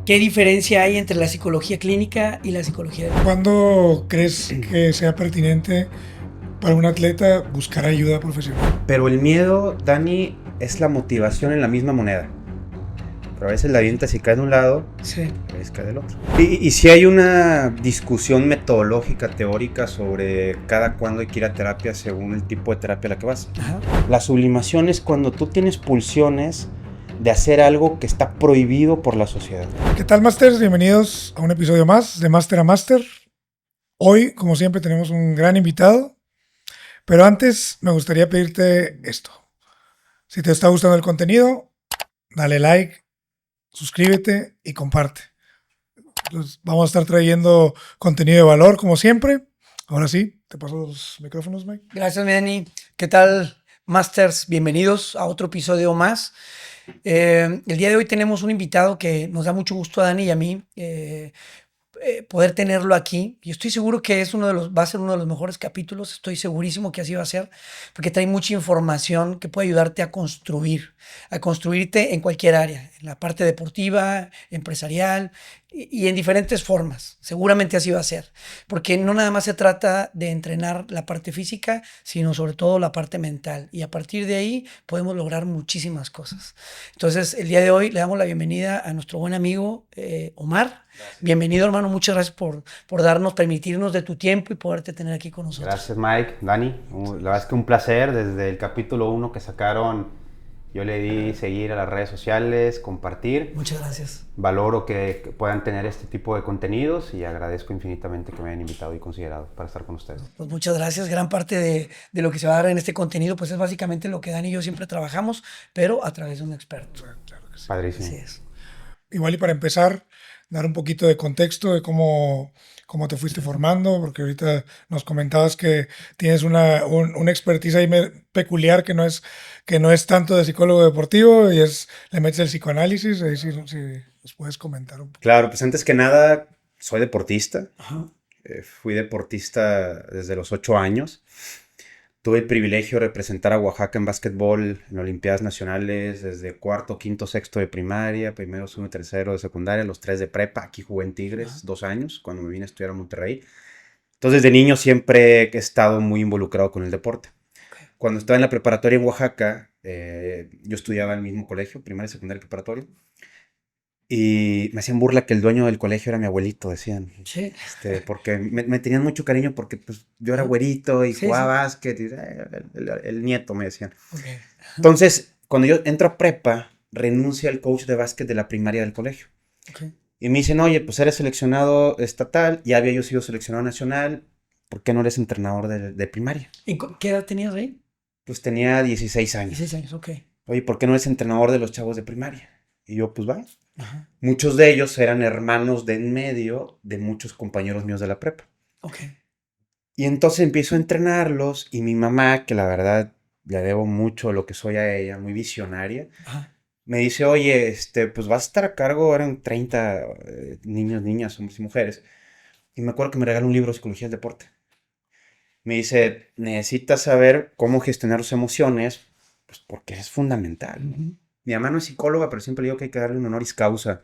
¿Qué diferencia hay entre la psicología clínica y la psicología deportiva? ¿Cuándo crees que sea pertinente para un atleta buscar ayuda profesional? Pero el miedo, Dani, es la motivación en la misma moneda. Pero a veces la avientas y cae de un lado, Sí. a veces cae del otro. Y si hay una discusión metodológica, teórica, sobre cada cuándo hay que ir a terapia según el tipo de terapia a la que vas. Ajá. La sublimación es cuando tú tienes pulsiones de hacer algo que está prohibido por la sociedad. ¿Qué tal, Masters? Bienvenidos a un episodio más de Master a Master. Hoy, como siempre, tenemos un gran invitado. Pero antes, me gustaría pedirte esto. Si te está gustando el contenido, dale like, suscríbete y comparte. Entonces, vamos a estar trayendo contenido de valor, como siempre. Ahora sí, te paso los micrófonos, Mike. Gracias, mi Dani. ¿Qué tal, Masters? Bienvenidos a otro episodio más. El día de hoy tenemos un invitado que nos da mucho gusto a Dani y a mí poder tenerlo aquí. Y estoy seguro que va a ser uno de los mejores capítulos. Estoy segurísimo que así va a ser, porque trae mucha información que puede ayudarte a construirte en cualquier área, en la parte deportiva, empresarial y en diferentes formas. Seguramente así va a ser, porque no nada más se trata de entrenar la parte física, sino sobre todo la parte mental. Y a partir de ahí podemos lograr muchísimas cosas. Entonces, el día de hoy le damos la bienvenida a nuestro buen amigo Omar. Gracias. Bienvenido, hermano. Muchas gracias por permitirnos de tu tiempo y poderte tener aquí con nosotros. Gracias, Mike, Dani. La verdad es que un placer. Desde el capítulo 1 que sacaron, yo le di seguir a las redes sociales, compartir. Muchas gracias. Valoro que puedan tener este tipo de contenidos y agradezco infinitamente que me hayan invitado y considerado para estar con ustedes. Pues muchas gracias. Gran parte de lo que se va a dar en este contenido pues es básicamente lo que Dani y yo siempre trabajamos, pero a través de un experto. Claro que sí. Padrísimo. Así es. Igual y para empezar, dar un poquito de contexto de cómo te fuiste formando, porque ahorita nos comentabas que tienes una expertise ahí peculiar que no es tanto de psicólogo deportivo y le metes el psicoanálisis, ahí si nos puedes comentar un poco. Claro, pues antes que nada, soy deportista. Ajá. Fui deportista desde los 8 años. Tuve el privilegio de representar a Oaxaca en básquetbol en Olimpiadas Nacionales desde cuarto, quinto, sexto de primaria, primero, segundo y tercero de secundaria, los 3 de prepa. Aquí jugué en Tigres 2 años cuando me vine a estudiar a Monterrey. Entonces, de niño siempre he estado muy involucrado con el deporte. Okay. Cuando estaba en la preparatoria en Oaxaca, yo estudiaba en el mismo colegio, primaria, secundaria y preparatoria. Y me hacían burla que el dueño del colegio era mi abuelito, decían. Sí. Porque me tenían mucho cariño porque pues, yo era güerito y Sí, jugaba sí. básquet. Y, el nieto, me decían. Okay. Entonces, cuando yo entro a prepa, renuncia el coach de básquet de la primaria del colegio. Okay. Y me dicen, oye, pues eres seleccionado estatal, ya había yo sido seleccionado nacional, ¿por qué no eres entrenador de primaria? ¿Y qué edad tenías ahí? Pues tenía 16 años. 16 años, ok. Oye, ¿por qué no eres entrenador de los chavos de primaria? Y yo, pues va. Ajá. Muchos de ellos eran hermanos de en medio de muchos compañeros míos de la prepa. Ok. Y entonces empiezo a entrenarlos y mi mamá, que la verdad le debo mucho lo que soy a ella, muy visionaria, Ajá. me dice, oye, pues vas a estar a cargo, eran 30 niños, niñas, hombres y mujeres. Y me acuerdo que me regaló un libro de psicología del deporte. Me dice, necesitas saber cómo gestionar tus emociones, pues porque es fundamental. Uh-huh. Mi mamá no es psicóloga, pero siempre digo que hay que darle un honoris causa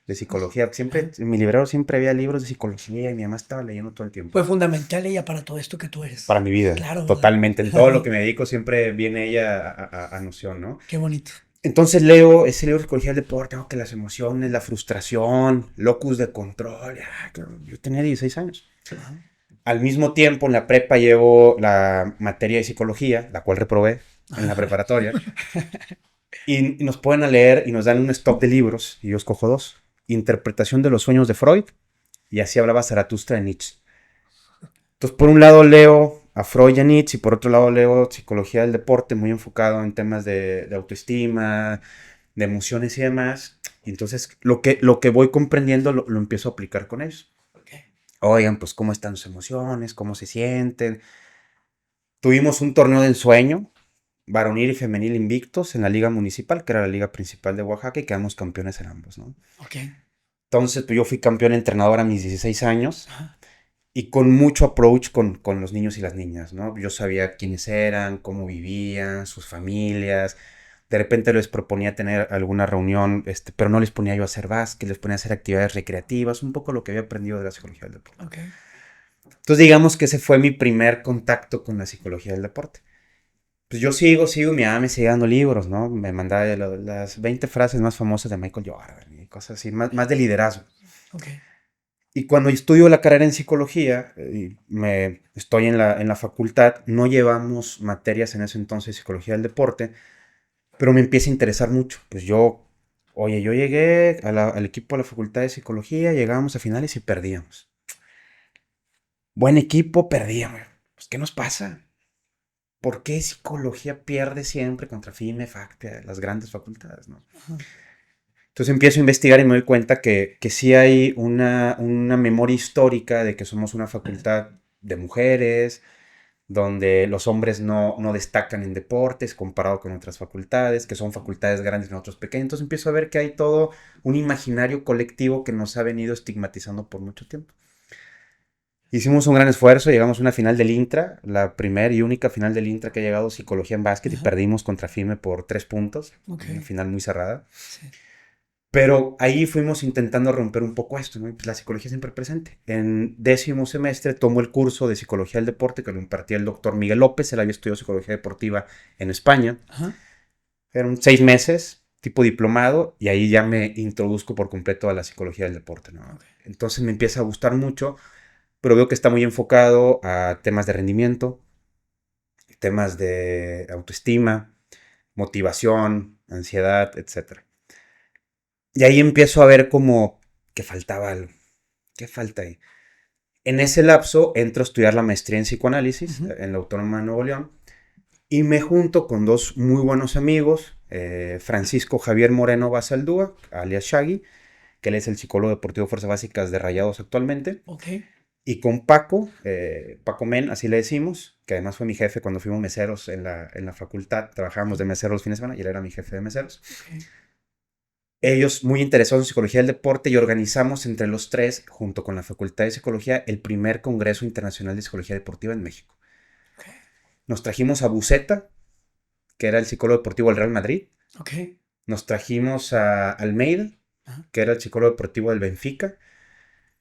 de psicología. Siempre, en mi librero siempre había libros de psicología y mi mamá estaba leyendo todo el tiempo. Fue fundamental ella para todo esto que tú eres. Para mi vida, claro, totalmente. En todo lo que me dedico siempre viene ella a noción, ¿no? Qué bonito. Entonces leo ese libro de psicología del deporte, que las emociones, la frustración, locus de control. Yo tenía 16 años. Uh-huh. Al mismo tiempo, en la prepa llevo la materia de psicología, la cual reprobé en la preparatoria. Y nos ponen a leer y nos dan un stock de libros, y yo escojo 2. Interpretación de los sueños de Freud, y así hablaba Zaratustra de Nietzsche. Entonces, por un lado leo a Freud y a Nietzsche, y por otro lado leo psicología del deporte, muy enfocado en temas de autoestima, de emociones y demás. Y entonces, lo que voy comprendiendo lo empiezo a aplicar con ellos. Okay. Oigan, pues, ¿cómo están sus emociones? ¿Cómo se sienten? Tuvimos un torneo de ensueño, varonil y femenil invictos en la liga municipal, que era la liga principal de Oaxaca, y quedamos campeones en ambos, ¿no? Okay. Entonces, pues yo fui campeón entrenador a mis 16 años. Ajá. Y con mucho approach con los niños y las niñas, ¿no? Yo sabía quiénes eran, cómo vivían, sus familias. De repente les proponía tener alguna reunión, pero no les ponía yo a hacer básquet, les ponía a hacer actividades recreativas, un poco lo que había aprendido de la psicología del deporte. Okay. Entonces digamos que ese fue mi primer contacto con la psicología del deporte. Pues yo sigo, mi mamá me sigue dando libros, ¿no? Me mandaba las 20 frases más famosas de Michael Jordan y cosas así, más de liderazgo. Okay. Y cuando estudio la carrera en psicología, estoy en la facultad, no llevamos materias en ese entonces de psicología del deporte, pero me empieza a interesar mucho. Pues yo llegué al equipo de la facultad de psicología, llegábamos a finales y perdíamos. Buen equipo, perdíamos. Pues, ¿qué nos pasa? ¿Por qué psicología pierde siempre contra FIME, FACTE, las grandes facultades, ¿no? Ajá. Entonces empiezo a investigar y me doy cuenta que sí hay una memoria histórica de que somos una facultad de mujeres, donde los hombres no destacan en deportes comparado con otras facultades, que son facultades grandes y nosotros pequeños. Entonces empiezo a ver que hay todo un imaginario colectivo que nos ha venido estigmatizando por mucho tiempo. Hicimos un gran esfuerzo, llegamos a una final del Intra, la primera y única final del Intra que ha llegado psicología en básquet, y perdimos contra FIME por 3 puntos, una final muy cerrada. Sí. Pero ahí fuimos intentando romper un poco esto, ¿no? Pues la psicología siempre presente. En 10º semestre tomo el curso de psicología del deporte que lo impartía el doctor Miguel López. Él había estudiado psicología deportiva en España. Ajá. Eran 6 meses, tipo diplomado, y ahí ya me introduzco por completo a la psicología del deporte, ¿no? Okay. Entonces me empieza a gustar mucho, pero veo que está muy enfocado a temas de rendimiento, temas de autoestima, motivación, ansiedad, etc. Y ahí empiezo a ver como que faltaba algo. ¿Qué falta ahí? En ese lapso entro a estudiar la maestría en psicoanálisis en la Autónoma de Nuevo León y me junto con 2 muy buenos amigos, Francisco Javier Moreno Basaldúa, alias Shaggy, que él es el psicólogo deportivo de Fuerzas Básicas de Rayados actualmente, y con Paco, Paco Men, así le decimos, que además fue mi jefe cuando fuimos meseros en la facultad, trabajábamos de meseros los fines de semana y él era mi jefe de meseros. Ellos muy interesados en psicología del deporte y organizamos entre los 3, junto con la Facultad de Psicología, el primer Congreso Internacional de Psicología Deportiva en México. Nos trajimos a Buceta, que era el psicólogo deportivo del Real Madrid. Nos trajimos a Almeida, que era el psicólogo deportivo del Benfica.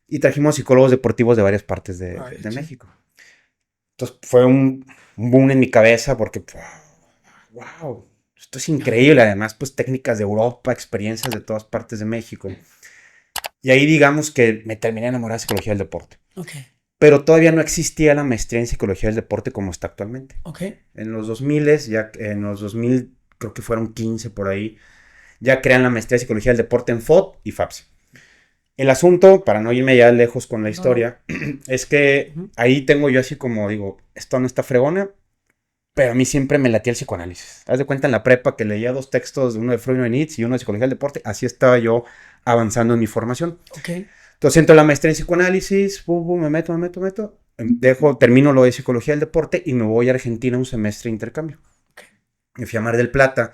Y trajimos psicólogos deportivos de varias partes de México. Entonces fue un boom en mi cabeza porque, wow, esto es increíble. Además, pues técnicas de Europa, experiencias de todas partes de México. Y ahí digamos que me terminé enamorando de psicología del deporte. Pero todavía no existía la maestría en psicología del deporte como está actualmente. En los 2000, ya en los 2000, creo que fueron 15 por ahí, ya crean la maestría en psicología del deporte en FOD y FAPSI. El asunto, para no irme ya lejos con la historia, es que ahí tengo yo así como, digo, esto no está fregona, pero a mí siempre me latía el psicoanálisis. Haz de cuenta en la prepa que leía 2 textos, uno de Freud y Nietzsche y uno de psicología del deporte, así estaba yo avanzando en mi formación. Entonces entro a la maestría en psicoanálisis, me meto, termino lo de psicología del deporte y me voy a Argentina un semestre de intercambio. Me fui a Mar del Plata.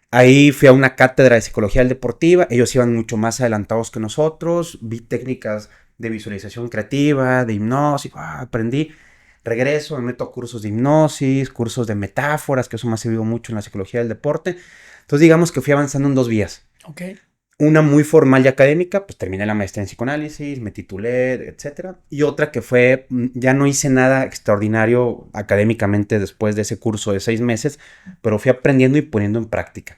Ahí fui a una cátedra de psicología deportiva, ellos iban mucho más adelantados que nosotros, vi técnicas de visualización creativa, de hipnosis, aprendí, regreso, me meto a cursos de hipnosis, cursos de metáforas, que eso me ha servido mucho en la psicología del deporte. Entonces digamos que fui avanzando en 2 vías. Una muy formal y académica, pues terminé la maestría en psicoanálisis, me titulé, etc. Y otra que fue, ya no hice nada extraordinario académicamente después de ese curso de 6 meses, pero fui aprendiendo y poniendo en práctica.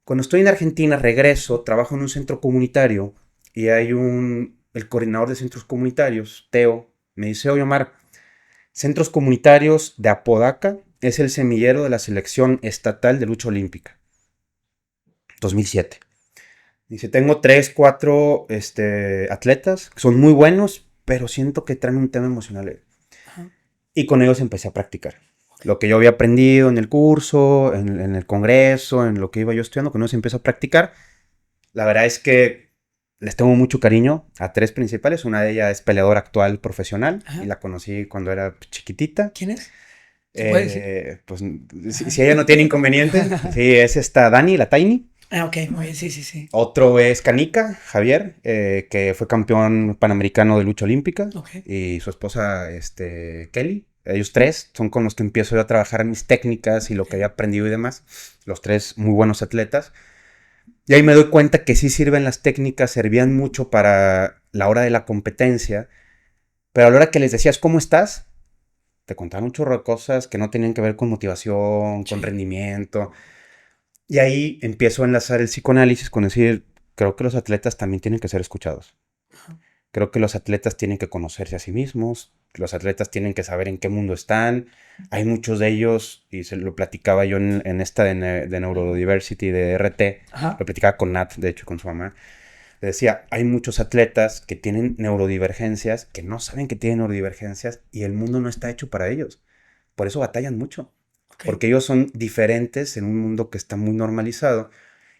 Cuando estoy en Argentina, regreso, trabajo en un centro comunitario y hay el coordinador de centros comunitarios, Teo, me dice, oye Omar, centros comunitarios de Apodaca es el semillero de la selección estatal de lucha olímpica. 2007. Dice, tengo 3, 4 atletas que son muy buenos, pero siento que traen un tema emocional. Y con ellos empecé a practicar. Lo que yo había aprendido en el curso, en el congreso, en lo que iba yo estudiando, con ellos empecé a practicar. La verdad es que les tengo mucho cariño a 3 principales. Una de ellas es peleadora actual profesional y la conocí cuando era chiquitita. ¿Quién es? ¿Se puede decir? Pues si ella no tiene inconveniente, sí, es esta Dani, la Tiny. Ok, muy bien, sí. Otro es Canica, Javier, que fue campeón panamericano de lucha olímpica. Y su esposa, Kelly, ellos tres son con los que empiezo yo a trabajar mis técnicas y lo que había aprendido y demás. Los tres muy buenos atletas. Y ahí me doy cuenta que sí sirven las técnicas, servían mucho para la hora de la competencia, pero a la hora que les decías, ¿cómo estás? Te contaban un chorro de cosas que no tenían que ver con motivación, con rendimiento. Y ahí empiezo a enlazar el psicoanálisis con decir, creo que los atletas también tienen que ser escuchados. Creo que los atletas tienen que conocerse a sí mismos, los atletas tienen que saber en qué mundo están. Hay muchos de ellos, y se lo platicaba yo en esta de Neurodiversity, de RT, Ajá. lo platicaba con Nat, de hecho, con su mamá. Le decía, hay muchos atletas que tienen neurodivergencias, que no saben que tienen neurodivergencias, y el mundo no está hecho para ellos. Por eso batallan mucho. Ok. Porque ellos son diferentes en un mundo que está muy normalizado,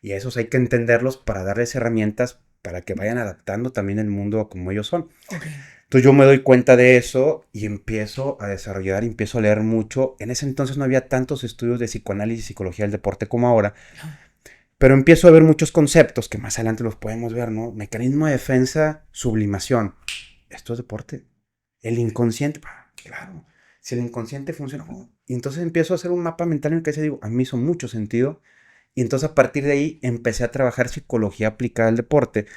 y a esos hay que entenderlos para darles herramientas para que vayan adaptando también el mundo a como ellos son. Ok. Entonces yo me doy cuenta de eso y empiezo a desarrollar, empiezo a leer mucho. En ese entonces no había tantos estudios de psicoanálisis y psicología del deporte como ahora, pero empiezo a ver muchos conceptos que más adelante los podemos ver, ¿no? Mecanismo de defensa, sublimación. Esto es deporte. El inconsciente, claro. Si el inconsciente funciona, y entonces empiezo a hacer un mapa mental en el que se digo, a mí me hizo mucho sentido. Y entonces a partir de ahí empecé a trabajar psicología aplicada al deporte,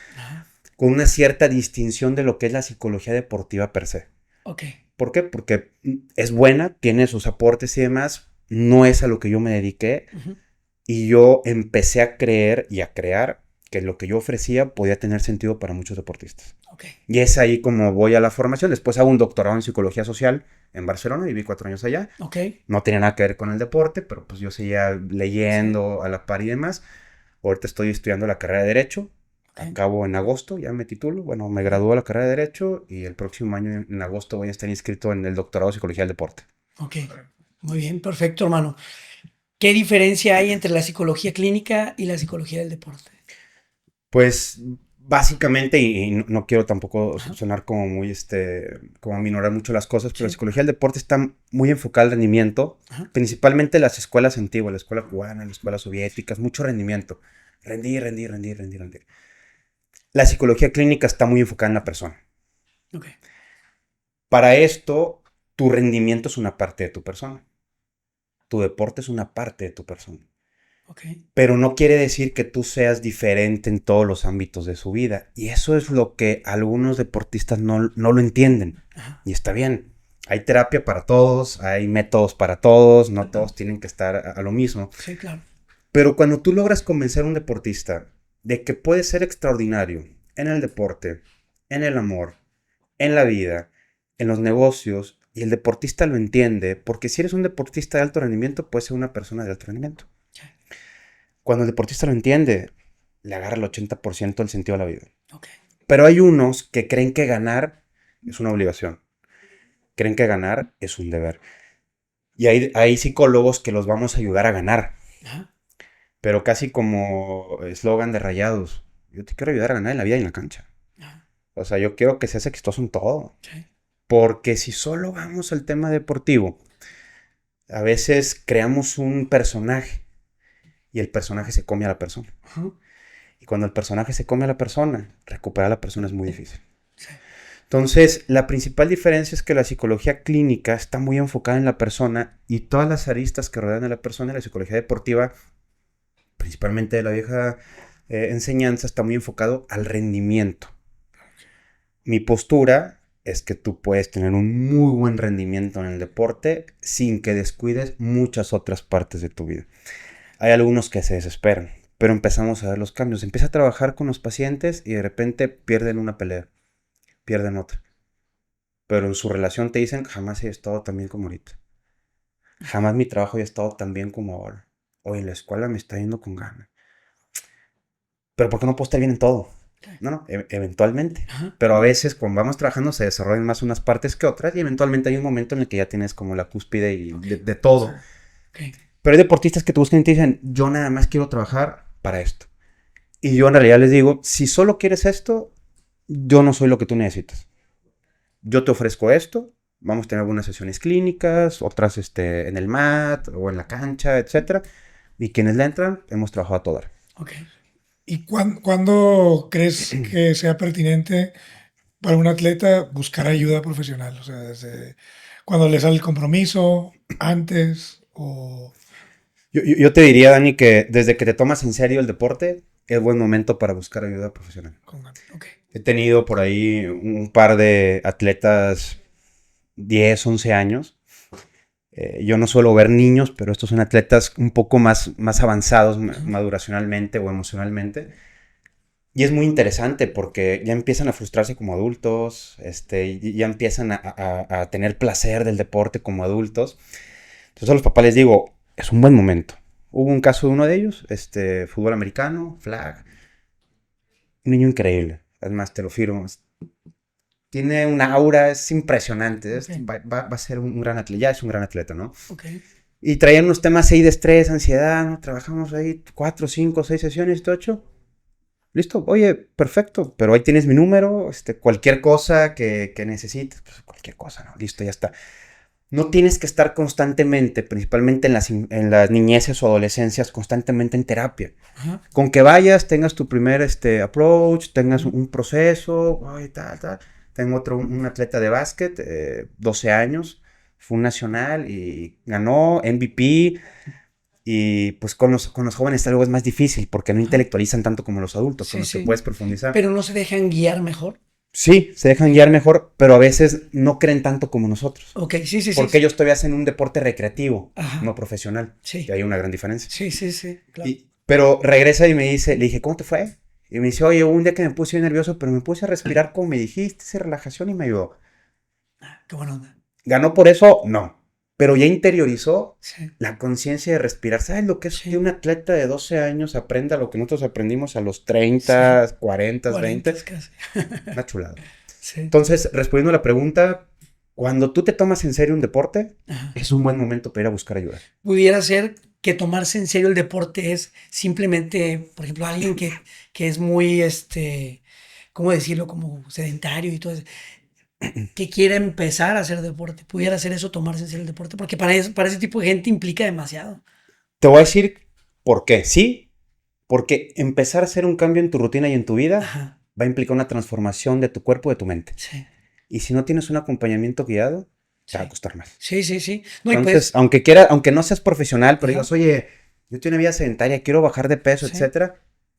con una cierta distinción de lo que es la psicología deportiva per se. Ok. ¿Por qué? Porque es buena, tiene sus aportes y demás, no es a lo que yo me dediqué, y yo empecé a creer y a crear que lo que yo ofrecía podía tener sentido para muchos deportistas. Ok. Y es ahí como voy a la formación. Después hago un doctorado en psicología social en Barcelona, viví 4 años allá. Ok. No tenía nada que ver con el deporte, pero pues yo seguía leyendo a la par y demás. Ahorita estoy estudiando la carrera de Derecho. Acabo en agosto, ya me titulo. Bueno, me gradúo de la carrera de Derecho y el próximo año, en agosto, voy a estar inscrito en el doctorado de Psicología del Deporte. Ok. Muy bien, perfecto, hermano. ¿Qué diferencia hay entre la psicología clínica y la psicología del deporte? Pues básicamente, y no quiero tampoco sonar como muy, como aminorar mucho las cosas, pero la psicología del deporte está muy enfocada al rendimiento, principalmente las escuelas antiguas, la escuela cubana, las escuelas soviéticas, mucho rendimiento. Rendir. La psicología clínica está muy enfocada en la persona. Ok. Para esto, tu rendimiento es una parte de tu persona. Tu deporte es una parte de tu persona. Okay. Pero no quiere decir que tú seas diferente en todos los ámbitos de su vida. Y eso es lo que algunos deportistas no lo entienden. Ajá. Y está bien. Hay terapia para todos, hay métodos para todos, no todos tienen que estar a lo mismo. Sí, claro. Pero cuando tú logras convencer a un deportista de que puede ser extraordinario en el deporte, en el amor, en la vida, en los negocios, y el deportista lo entiende, porque si eres un deportista de alto rendimiento, puedes ser una persona de alto rendimiento. Cuando el deportista lo entiende, le agarra el 80% del sentido de la vida. Okay. Pero hay unos que creen que ganar es una obligación. Creen que ganar es un deber. Y hay psicólogos que los vamos a ayudar a ganar. Ajá. Pero casi como eslogan de Rayados. Yo te quiero ayudar a ganar en la vida y en la cancha. Ajá. O sea, yo quiero que seas exitoso en todo. Sí. Porque si solo vamos al tema deportivo, a veces creamos un personaje. Y el personaje se come a la persona. Uh-huh. Y cuando el personaje se come a la persona, recuperar a la persona es muy difícil. Sí. Entonces, la principal diferencia es que la psicología clínica está muy enfocada en la persona y todas las aristas que rodean a la persona, la psicología deportiva, principalmente de la vieja enseñanza, está muy enfocado al rendimiento. Mi postura es que tú puedes tener un muy buen rendimiento en el deporte sin que descuides muchas otras partes de tu vida. Hay algunos que se desesperan, pero empezamos a ver los cambios. Empieza a trabajar con los pacientes y de repente pierden una pelea, pierden otra. Pero en su relación te dicen, jamás he estado tan bien como ahorita. Jamás mi trabajo ha estado tan bien como ahora. Hoy en la escuela me está yendo con ganas. Pero ¿por qué no puedo estar bien en todo? No, eventualmente. Ajá. Pero a veces cuando vamos trabajando se desarrollan más unas partes que otras y eventualmente hay un momento en el que ya tienes como la cúspide y de todo. Okay. Pero hay deportistas que te buscan y te dicen, yo nada más quiero trabajar para esto. Y yo en realidad les digo, si solo quieres esto, yo no soy lo que tú necesitas. Yo te ofrezco esto, vamos a tener algunas sesiones clínicas, otras en el mat o en la cancha, etc. Y quienes le entran, hemos trabajado a todo dar. Okay. ¿Y cuándo crees que sea pertinente para un atleta buscar ayuda profesional? O sea, Cuando le sale el compromiso, antes o... Yo te diría, Dani, que desde que te tomas en serio el deporte, es buen momento para buscar ayuda profesional. Ok. He tenido por ahí un par de atletas 10, 11 años. Yo no suelo ver niños, pero estos son atletas un poco más avanzados maduracionalmente o emocionalmente. Y es muy interesante porque ya empiezan a frustrarse como adultos, ya empiezan a tener placer del deporte como adultos. Entonces a los papás les digo, es un buen momento. Hubo un caso de uno de ellos, fútbol americano, flag. Un niño increíble, además te lo firmo. Tiene una aura, es impresionante. Okay. Va a ser un gran atleta, ya es un gran atleta, ¿no? Okay. Y traían unos temas ahí de estrés, ansiedad, ¿no? Trabajamos ahí 4, 5, 6 sesiones, 8. Listo, oye, perfecto, pero ahí tienes mi número, cualquier cosa que necesites, pues cualquier cosa, ¿no? Listo, ya está. No tienes que estar constantemente, principalmente en las niñeces o adolescencias, constantemente en terapia. Ajá. Con que vayas, tengas tu primer approach, tengas un proceso, ay, tal. Tengo un atleta de básquet, 12 años, fue un nacional y ganó MVP. Y pues con los jóvenes algo es más difícil porque no intelectualizan tanto como los adultos, Sí, con los que sí. puedes profundizar. Pero no se dejan guiar mejor. Sí, se dejan guiar mejor, pero a veces no creen tanto como nosotros. Ok, sí. Porque ellos todavía hacen un deporte recreativo, Ajá. no profesional. Sí. Y hay una gran diferencia. Sí, claro. Pero regresa y me dice, le dije, ¿cómo te fue? Y me dice, oye, un día que me puse bien nervioso, pero me puse a respirar como me dijiste, esa relajación y me ayudó. Qué buena onda. ¿Ganó por eso? No. Pero ya interiorizó Sí. la conciencia de respirar. ¿Sabes lo que es Sí. que un atleta de 12 años aprenda lo que nosotros aprendimos a los 30, sí. 40, 20? Casi. Una chulada. Sí. Entonces, respondiendo a la pregunta, cuando tú te tomas en serio un deporte, Ajá. es un buen momento para ir a buscar ayuda. Pudiera ser que tomarse en serio el deporte es simplemente, por ejemplo, alguien que es muy, ¿cómo decirlo? Como sedentario y todo eso, que quiera empezar a hacer deporte. Pudiera ser eso, tomarse en serio el deporte, porque para ese tipo de gente implica demasiado. Te voy a decir por qué. Sí, porque empezar a hacer un cambio en tu rutina y en tu vida Ajá. va a implicar una transformación de tu cuerpo y de tu mente. Sí. Y si no tienes un acompañamiento guiado, te va a costar más. Sí. No, Entonces, pues, aunque no seas profesional, pero ajá. digas, oye, yo tengo una vida sedentaria, quiero bajar de peso, Sí. etcétera,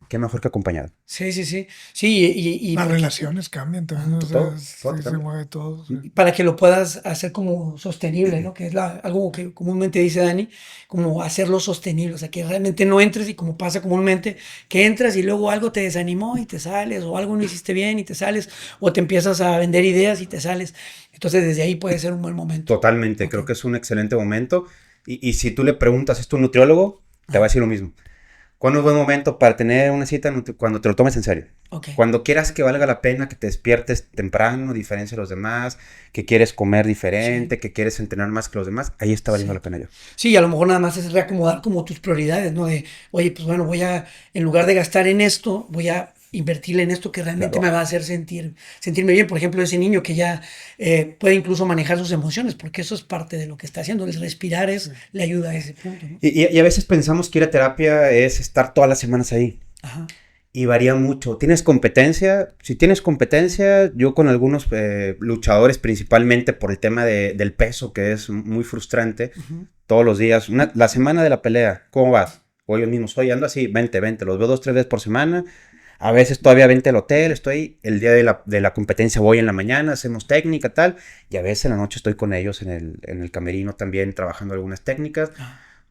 qué mejor que acompañado. Sí. Sí, y Las relaciones cambian también, o sea, Todo se cambia. mueve todo. Sí. para que lo puedas hacer como sostenible, ¿no? Que es algo que comúnmente dice Dani, como hacerlo sostenible, o sea, que realmente no entres y como pasa comúnmente, que entras y luego algo te desanimó y te sales, o algo no hiciste bien y te sales, o te empiezas a vender ideas y te sales. Entonces desde ahí puede ser un buen momento. Totalmente, creo que es un excelente momento. Y si tú le preguntas, ¿es tu nutriólogo? Te va a decir lo mismo. ¿Cuándo es buen momento para tener una cita? Cuando te lo tomes en serio. Okay. Cuando quieras que valga la pena, que te despiertes temprano, a diferencia de los demás, que quieres comer diferente, que quieres entrenar más que los demás, ahí está valiendo la pena yo. Sí, a lo mejor nada más es reacomodar como tus prioridades, ¿no? De, oye, pues bueno, en lugar de gastar en esto, voy a invertirle en esto que realmente me va a hacer sentirme bien. Por ejemplo, ese niño que ya puede incluso manejar sus emociones, porque eso es parte de lo que está haciendo. El respirar le ayuda a ese punto, ¿no? Y a veces pensamos que ir a terapia es estar todas las semanas ahí. Ajá. Y varía mucho. ¿Tienes competencia? Si tienes competencia, yo con algunos luchadores, principalmente por el tema del peso, que es muy frustrante, todos los días, la semana de la pelea, ¿cómo vas? O ellos mismos, oye, ando así, 20, los veo 2, 3 veces por semana. A veces todavía vente al hotel, estoy el día de la competencia, voy en la mañana, hacemos técnica, tal, y a veces en la noche estoy con ellos en el camerino también trabajando algunas técnicas.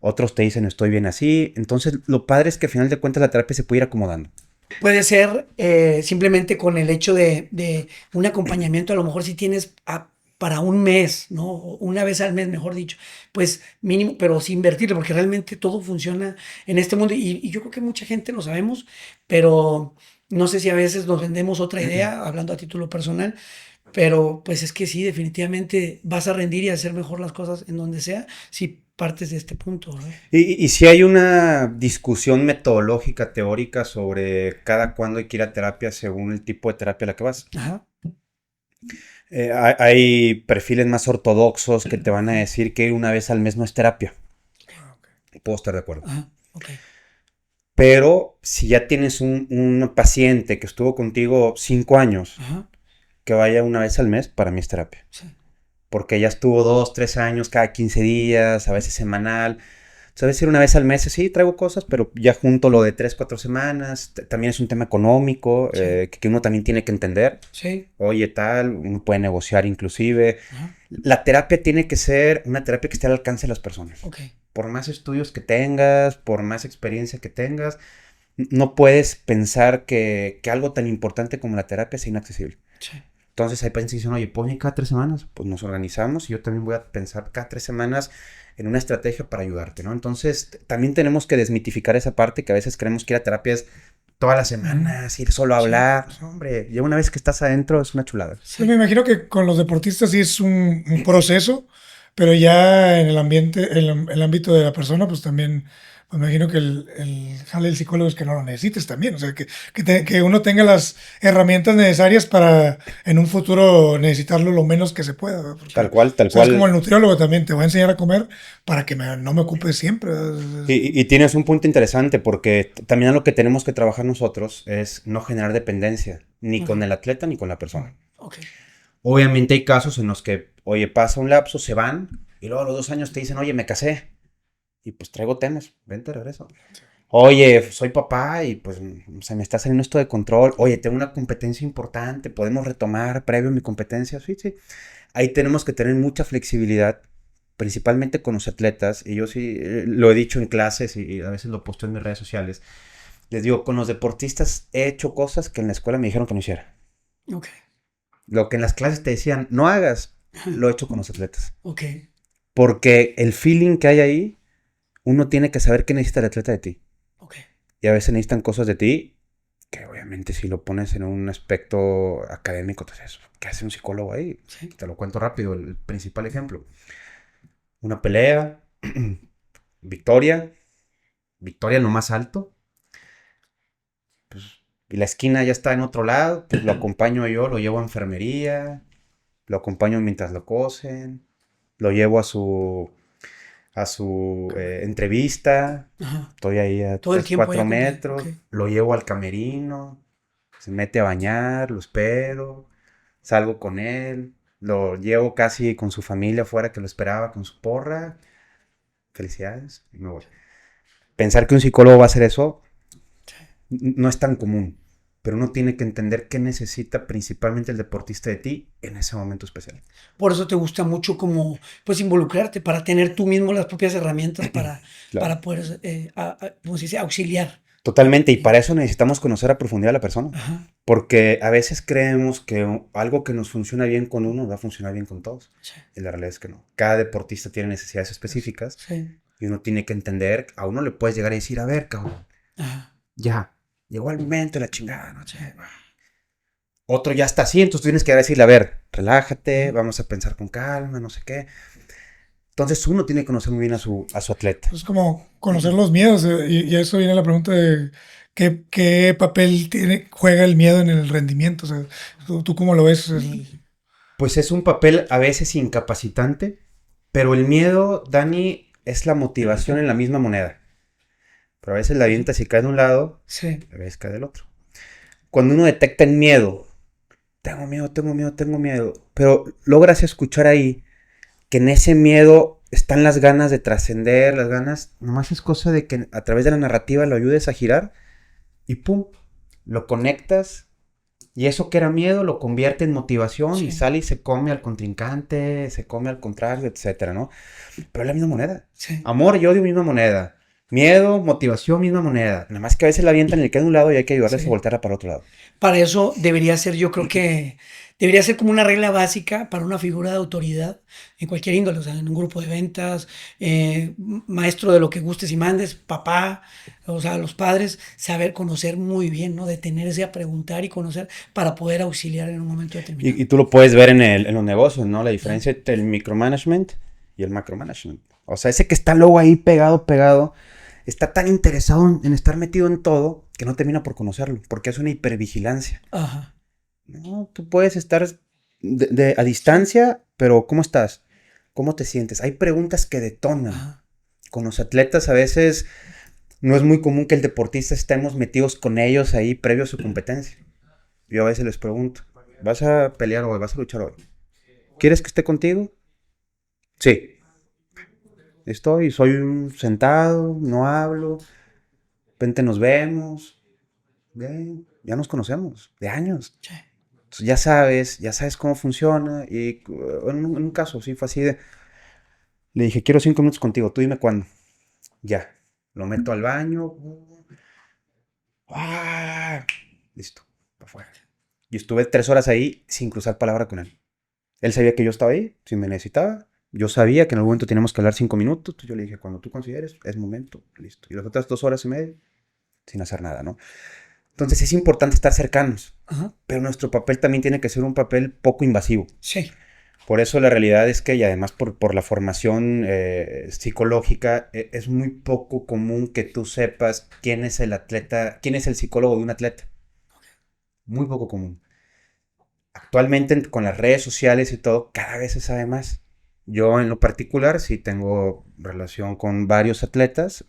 Otros te dicen, estoy bien así. Entonces, lo padre es que al final de cuentas la terapia se puede ir acomodando. Puede ser simplemente con el hecho de un acompañamiento, a lo mejor si tienes para un mes, ¿no? Una vez al mes, mejor dicho, pues mínimo, pero sin invertirle, porque realmente todo funciona en este mundo y yo creo que mucha gente lo sabemos, pero no sé si a veces nos vendemos otra idea, hablando a título personal, pero pues es que sí, definitivamente vas a rendir y hacer mejor las cosas en donde sea, si partes de este punto, ¿no? Y si hay una discusión metodológica, teórica, sobre cada cuándo hay que ir a terapia según el tipo de terapia a la que vas. Ajá. Hay perfiles más ortodoxos que te van a decir que ir una vez al mes no es terapia. Puedo estar de acuerdo. Ajá. Okay. Pero si ya tienes un paciente que estuvo contigo 5 años, Ajá. que vaya una vez al mes, para mí es terapia. Sí. porque ya estuvo 2, 3 años, cada 15 días, a veces semanal. Entonces, a veces una vez al mes, sí, traigo cosas, pero ya junto lo de 3, 4 semanas. También es un tema económico, Sí. que uno también tiene que entender. Sí. Oye, tal, uno puede negociar inclusive. Ajá. La terapia tiene que ser una terapia que esté al alcance de las personas. Ok. Por más estudios que tengas, por más experiencia que tengas, no puedes pensar que algo tan importante como la terapia sea inaccesible. Sí. Entonces hay pacientes que dicen, oye, ¿puedo ir cada 3 semanas? Pues nos organizamos y yo también voy a pensar cada 3 semanas en una estrategia para ayudarte, ¿no? Entonces también tenemos que desmitificar esa parte que a veces creemos que ir a terapias todas las semanas, ir solo a Sí. hablar. No, hombre, ya una vez que estás adentro es una chulada. Sí. Pues me imagino que con los deportistas sí es un proceso, pero ya en el ambiente, el ámbito de la persona, pues también, pues me imagino que el jale del psicólogo es que no lo necesites también. O sea, que uno tenga las herramientas necesarias para en un futuro necesitarlo lo menos que se pueda, ¿verdad? Porque, Tal cual, tal o sea, es cual. como el nutriólogo también, te voy a enseñar a comer para que no me ocupe siempre, ¿verdad? Y tienes un punto interesante porque también lo que tenemos que trabajar nosotros es no generar dependencia, ni con el atleta ni con la persona. Ok. Obviamente hay casos en los que, oye, pasa un lapso, se van y luego a los 2 años te dicen, oye, me casé y pues traigo temas, vente, regreso. Oye, soy papá y pues se me está saliendo esto de control. Oye, tengo una competencia importante, podemos retomar previo a mi competencia. Sí, sí. Ahí tenemos que tener mucha flexibilidad, principalmente con los atletas. Y yo sí lo he dicho en clases y a veces lo posteo en mis redes sociales. Les digo, con los deportistas he hecho cosas que en la escuela me dijeron que no hiciera. Ok. Lo que en las clases te decían, no hagas, lo he hecho con los atletas. Ok. Porque el feeling que hay ahí, uno tiene que saber qué necesita el atleta de ti. Ok. Y a veces necesitan cosas de ti que obviamente si lo pones en un aspecto académico, entonces, ¿qué hace un psicólogo ahí? Sí. Te lo cuento rápido, el principal ejemplo. Una pelea, victoria en lo más alto, pues, y la esquina ya está en otro lado, pues lo acompaño yo, lo llevo a enfermería, lo acompaño mientras lo cosen, lo llevo a su entrevista, Ajá. estoy ahí a Todo el 3, tiempo 4 ahí acompañado, metros, ok. lo llevo al camerino, se mete a bañar, lo espero, salgo con él, lo llevo casi con su familia afuera que lo esperaba con su porra, felicidades, y me voy. Pensar que un psicólogo va a hacer eso no es tan común, pero uno tiene que entender qué necesita principalmente el deportista de ti en ese momento especial. Por eso te gusta mucho como, pues, involucrarte para tener tú mismo las propias herramientas para Claro. poder, ¿cómo se dice? Auxiliar. Totalmente, y para eso necesitamos conocer a profundidad a la persona. Ajá. Porque a veces creemos que algo que nos funciona bien con uno va a funcionar bien con todos. Sí. Y la realidad es que no. Cada deportista tiene necesidades específicas Sí. y uno tiene que entender, a uno le puedes llegar a decir, a ver, cabrón, Ajá. ya, llegó el momento de la chingada, no sé. Otro ya está así, entonces tú tienes que decirle, a ver, relájate, vamos a pensar con calma, no sé qué. Entonces uno tiene que conocer muy bien a su atleta. Es como conocer los miedos, y a eso viene la pregunta de qué papel juega el miedo en el rendimiento. O sea, ¿tú cómo lo ves? Pues es un papel a veces incapacitante, pero el miedo, Dani, es la motivación en la misma moneda. Pero a veces la avientas y cae de un lado, Sí. a veces cae del otro. Cuando uno detecta el miedo, tengo miedo, pero logras escuchar ahí que en ese miedo están las ganas de trascender, las ganas, nomás es cosa de que a través de la narrativa lo ayudes a girar y pum, lo conectas y eso que era miedo lo convierte en motivación Sí. y sale y se come al contrincante, se come al contrario, etcétera, ¿no? Pero es la misma moneda. Sí. Amor y odio, misma moneda. Miedo, motivación, misma moneda. Nada más que a veces la avientan y le queda de un lado y hay que ayudarles Sí. a voltearla para otro lado. Para eso debería ser, yo creo que debería ser como una regla básica para una figura de autoridad en cualquier índole, o sea, en un grupo de ventas, maestro de lo que gustes y mandes, papá, o sea, los padres, saber conocer muy bien, ¿no? Detenerse a preguntar y conocer para poder auxiliar en un momento determinado. Y tú lo puedes ver en los negocios, ¿no? La diferencia entre el micromanagement y el macromanagement. O sea, ese que está luego ahí pegado, está tan interesado en estar metido en todo que no termina por conocerlo, porque es una hipervigilancia. Ajá. No, tú puedes estar a distancia, pero ¿cómo estás? ¿Cómo te sientes? Hay preguntas que detonan. Ajá. Con los atletas a veces no es muy común que el deportista estemos metidos con ellos ahí previo a su competencia. Yo a veces les pregunto, ¿vas a pelear hoy? ¿Vas a luchar hoy? ¿Quieres que esté contigo? Sí. Soy un sentado, no hablo, de repente nos vemos, bien, ya nos conocemos, de años. Sí. Entonces ya sabes cómo funciona. Y en un caso, sí, fue así de, le dije, quiero 5 minutos contigo, tú dime cuándo. Ya, lo meto al baño. Listo, para afuera. Y estuve 3 horas ahí sin cruzar palabra con él. Él sabía que yo estaba ahí, si me necesitaba. Yo sabía que en algún momento teníamos que hablar 5 minutos. Entonces yo le dije, cuando tú consideres, es momento, listo. Y las otras 2 horas y media, sin hacer nada, ¿no? Entonces es importante estar cercanos. Ajá. Pero nuestro papel también tiene que ser un papel poco invasivo. Sí. Por eso la realidad es que, y además por la formación psicológica, es muy poco común que tú sepas quién es el atleta, quién es el psicólogo de un atleta. Muy poco común. Actualmente con las redes sociales y todo, cada vez se sabe más. Yo en lo particular sí tengo relación con varios atletas,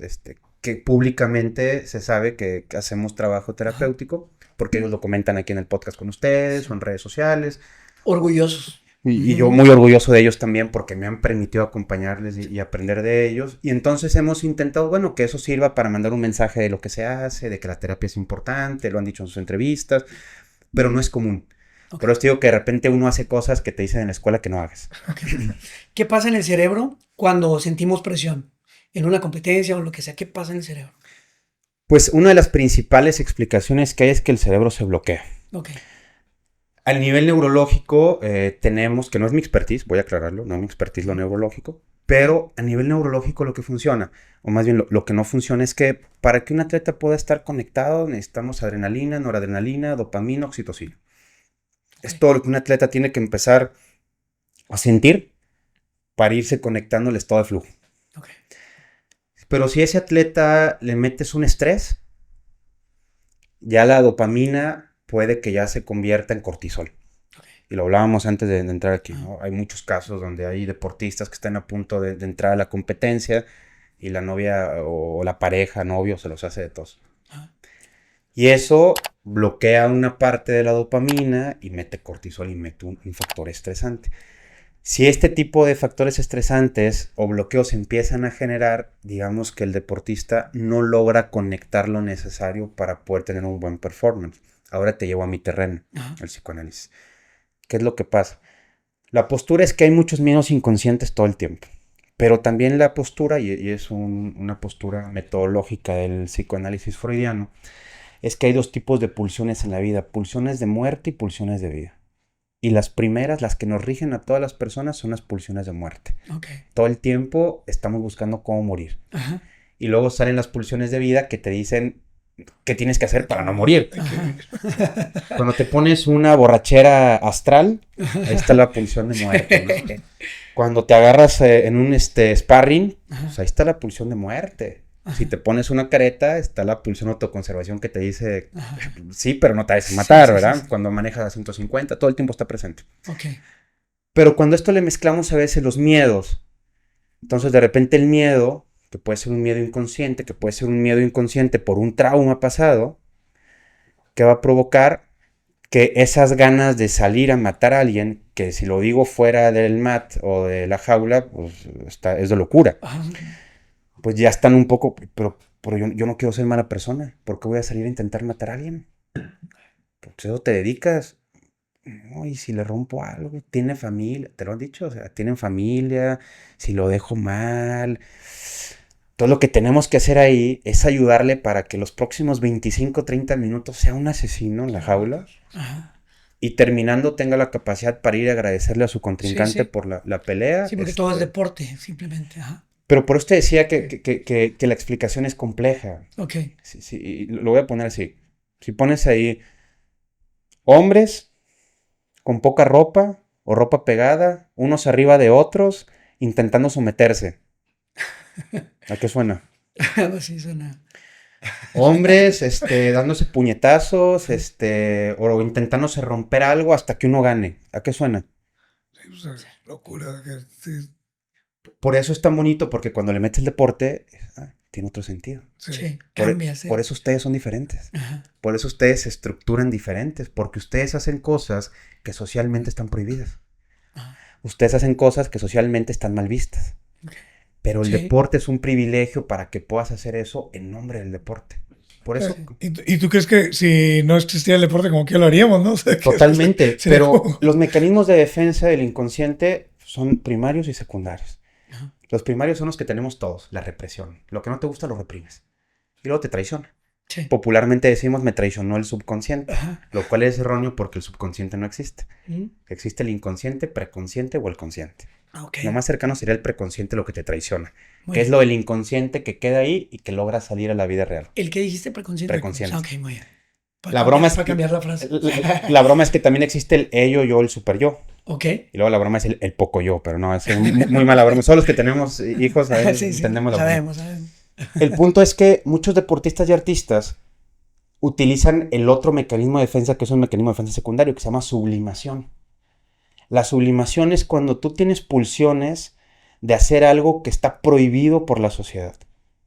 que públicamente se sabe que hacemos trabajo terapéutico, porque ellos lo comentan aquí en el podcast con ustedes o en redes sociales. Orgullosos. Y yo muy orgulloso de ellos también porque me han permitido acompañarles y aprender de ellos. Y entonces hemos intentado, bueno, que eso sirva para mandar un mensaje de lo que se hace, de que la terapia es importante, lo han dicho en sus entrevistas, pero no es común. Okay. Por eso te digo que de repente uno hace cosas que te dicen en la escuela que no hagas. Okay. ¿Qué pasa en el cerebro cuando sentimos presión? En una competencia o lo que sea, ¿qué pasa en el cerebro? Pues una de las principales explicaciones que hay es que el cerebro se bloquea. Okay. Al nivel neurológico tenemos, que no es mi expertise, voy a aclararlo, no es mi expertise lo neurológico, pero a nivel neurológico lo que funciona, o más bien lo que no funciona es que para que un atleta pueda estar conectado necesitamos adrenalina, noradrenalina, dopamina, oxitocina. Okay. Es todo lo que un atleta tiene que empezar a sentir para irse conectando al estado de flujo. Okay. Pero si a ese atleta le metes un estrés, ya la dopamina puede que ya se convierta en cortisol. Okay. Y lo hablábamos antes de entrar aquí, ¿no? Hay muchos casos donde hay deportistas que están a punto de entrar a la competencia y la novia o la pareja, novio, se los hace de tos. Y eso bloquea una parte de la dopamina y mete cortisol y mete un factor estresante. Si este tipo de factores estresantes o bloqueos empiezan a generar, digamos que el deportista no logra conectar lo necesario para poder tener un buen performance. Ahora te llevo a mi terreno, el psicoanálisis. ¿Qué es lo que pasa? La postura es que hay muchos miedos inconscientes todo el tiempo. Pero también la postura, y es una postura metodológica del psicoanálisis freudiano, es que hay 2 tipos de pulsiones en la vida. Pulsiones de muerte y pulsiones de vida. Y las primeras, las que nos rigen a todas las personas, son las pulsiones de muerte. Okay. Todo el tiempo estamos buscando cómo morir. Ajá. Y luego salen las pulsiones de vida que te dicen qué tienes que hacer para no morir. Cuando te pones una borrachera astral, ahí está la pulsión de muerte, ¿no? Cuando te agarras en un sparring, pues ahí está la pulsión de muerte. Ajá. Si te pones una careta, está la pulsión de autoconservación que te dice, sí, pero no te vas a matar, sí, ¿verdad? Sí. Cuando manejas a 150, todo el tiempo está presente. Okay. Pero cuando esto le mezclamos a veces los miedos, entonces de repente el miedo, que puede ser un miedo inconsciente, que puede ser un miedo inconsciente por un trauma pasado, que va a provocar que esas ganas de salir a matar a alguien, que si lo digo fuera del mat o de la jaula, pues es de locura. Pues ya están un poco, pero yo no quiero ser mala persona. ¿Por qué voy a salir a intentar matar a alguien? Pues eso te dedicas. No, y si le rompo algo, tiene familia, te lo han dicho, o sea, tienen familia, si lo dejo mal. Todo lo que tenemos que hacer ahí es ayudarle para que los próximos 25, 30 minutos sea un asesino en la jaula. Ajá. Y terminando tenga la capacidad para ir a agradecerle a su contrincante por la pelea. Sí, porque todo es deporte, simplemente. Ajá. Pero por eso te decía que la explicación es compleja. Ok. Sí, lo voy a poner así. Si pones ahí hombres con poca ropa o ropa pegada, unos arriba de otros, intentando someterse. ¿A qué suena? Sí, suena. Hombres dándose puñetazos o intentándose romper algo hasta que uno gane. ¿A qué suena? Sí, o sea, locura. Sí. Por eso es tan bonito, porque cuando le metes el deporte, tiene otro sentido. Sí, cambia. Por eso ustedes son diferentes. Ajá. Por eso ustedes se estructuran diferentes, porque ustedes hacen cosas que socialmente están prohibidas. Ajá. ustedes hacen cosas que socialmente están mal vistas. Pero el Sí. deporte es un privilegio para que puedas hacer eso en nombre del deporte. Por eso, ¿Y tú crees que si no existiera el deporte, como que lo haríamos, no? O sea, que totalmente. sería Pero como- los mecanismos de defensa del inconsciente son primarios y secundarios. Ajá. Los primarios son los que tenemos todos, la represión. Lo que no te gusta lo reprimes. Y luego te traiciona. Sí. Popularmente decimos, me traicionó el subconsciente. Ajá. Lo cual es erróneo porque el subconsciente no existe. Ujú. Existe el inconsciente, preconsciente o el consciente. Ok. Lo más cercano sería el preconsciente, lo que te traiciona. Muy Que es bien. lo del inconsciente que queda ahí y que logra salir a la vida real. ¿El que dijiste preconsciente? Preconsciente. Ok, muy bien. La broma es Para cambiar la frase. La broma es que también existe el ello, yo, el super yo. Ok. Y luego la broma es el poco yo, pero no, es muy mala broma. Solo los que tenemos hijos a veces Sí, sí. entendemos la broma. Sabemos. El punto es que muchos deportistas y artistas utilizan el otro mecanismo de defensa, que es un mecanismo de defensa secundario, que se llama sublimación. La sublimación es cuando tú tienes pulsiones de hacer algo que está prohibido por la sociedad.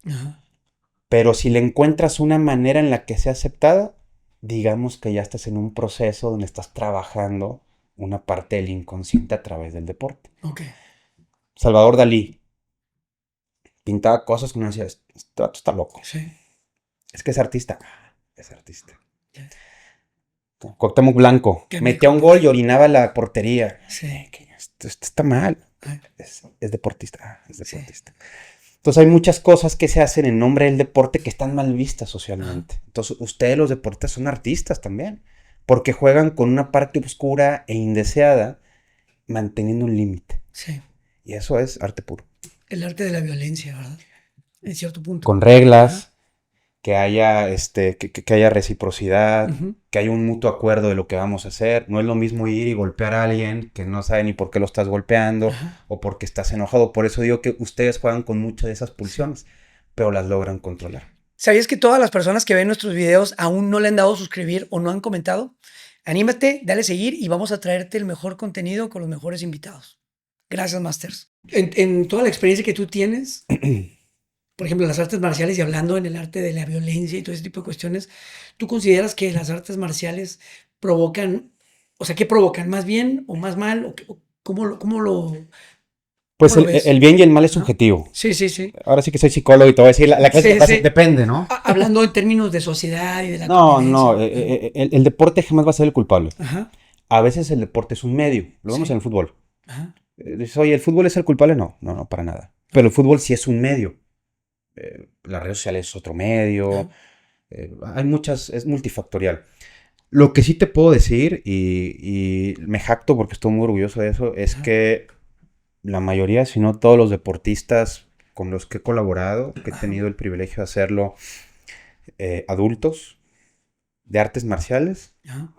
Ajá. Pero si le encuentras una manera en la que sea aceptada, digamos que ya estás en un proceso donde estás trabajando una parte del inconsciente a través del deporte. Ok. Salvador Dalí pintaba cosas que uno decía, este vato está loco. Sí. Es que es artista. Es artista. Ya. Cuauhtémoc Blanco Qué metía un gol y orinaba la portería. Sí. Esto está mal. Ay. Es deportista. Es Sí. deportista. Entonces hay muchas cosas que se hacen en nombre del deporte que están mal vistas socialmente. Entonces ustedes los deportistas son artistas también. Porque juegan con una parte oscura e indeseada manteniendo un límite. Sí. Y eso es arte puro. El arte de la violencia, ¿verdad? En cierto punto. Con reglas, que haya, que haya reciprocidad, Ujú. que haya un mutuo acuerdo de lo que vamos a hacer. No es lo mismo ir y golpear a alguien que no sabe ni por qué lo estás golpeando Ajá. o porque estás enojado. Por eso digo que ustedes juegan con muchas de esas pulsiones, pero las logran controlar. ¿Sabías que todas las personas que ven nuestros videos aún no le han dado suscribir o no han comentado? Anímate, dale seguir y vamos a traerte el mejor contenido con los mejores invitados. Gracias, Masters. En toda la experiencia que tú tienes, por ejemplo, las artes marciales y hablando en el arte de la violencia y todo ese tipo de cuestiones, ¿tú consideras que las artes marciales provocan, o sea, qué provocan? ¿Más bien o más mal? ¿O cómo lo Pues ¿Cómo lo ves? el bien y el mal es Ajá. subjetivo. Sí. Ahora sí que soy psicólogo y te voy a decir, la clase Sí, que pase sí. depende, ¿no? Hablando en términos de sociedad y de la No, convivencia. el deporte jamás va a ser el culpable. Ajá, A veces el deporte es un medio, lo vemos Sí. en el fútbol. ajá. Dices, oye, ¿el fútbol es el culpable? No, para nada. Pero el fútbol sí es un medio. Las redes sociales es otro medio. Ajá. Hay muchas, es multifactorial. Lo que sí te puedo decir, y me jacto porque estoy muy orgulloso de eso, es Ajá. que la mayoría, si no todos los deportistas con los que he colaborado, que he Ajá. tenido el privilegio de hacerlo, adultos, de artes marciales, Ajá.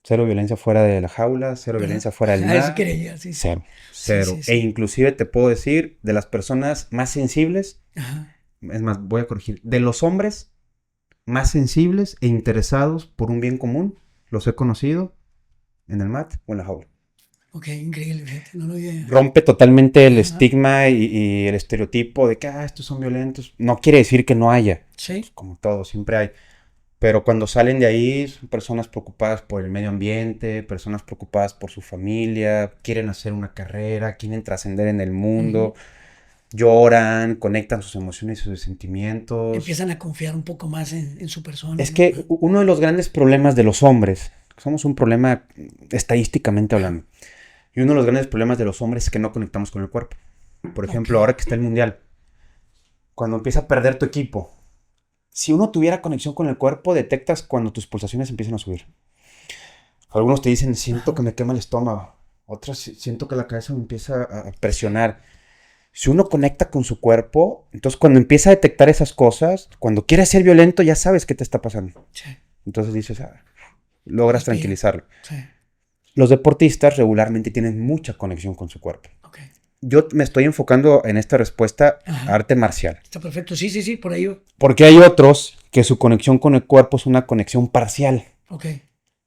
cero violencia fuera de la jaula, cero ¿Verdad? violencia fuera del A eso mar. quería llegar, sí. Cero. Sí. E inclusive te puedo decir, de las personas más sensibles, Ajá. es más, voy a corregir, de los hombres más sensibles e interesados por un bien común, los he conocido en el mat o en la jaula. Ok, increíble, fíjate, no lo había. Rompe totalmente el Ajá. estigma y el estereotipo de que estos son violentos. No quiere decir que no haya, Sí, como todo, siempre hay. Pero cuando salen de ahí, son personas preocupadas por el medio ambiente, personas preocupadas por su familia, quieren hacer una carrera, quieren trascender en el mundo, lloran, conectan sus emociones y sus sentimientos. empiezan a confiar un poco más en su persona. Es ¿no? que uno de los grandes problemas de los hombres, somos un problema estadísticamente hablando, y uno de los grandes problemas de los hombres es que no conectamos con el cuerpo. Por ejemplo, Ok. ahora que está el mundial, cuando empieza a perder tu equipo, si uno tuviera conexión con el cuerpo, detectas cuando tus pulsaciones empiezan a subir. Algunos te dicen, siento que me quema el estómago. Otros, siento que la cabeza me empieza a presionar. Si uno conecta con su cuerpo, entonces cuando empieza a detectar esas cosas, cuando quieres ser violento, ya sabes qué te está pasando. Sí, Entonces dices, logras Respira. tranquilizarlo. sí, Los deportistas regularmente tienen mucha conexión con su cuerpo. ok. Yo me estoy enfocando en esta respuesta Ajá. a arte marcial. Está perfecto, sí, por ahí. Porque hay otros que su conexión con el cuerpo es una conexión parcial. Ok,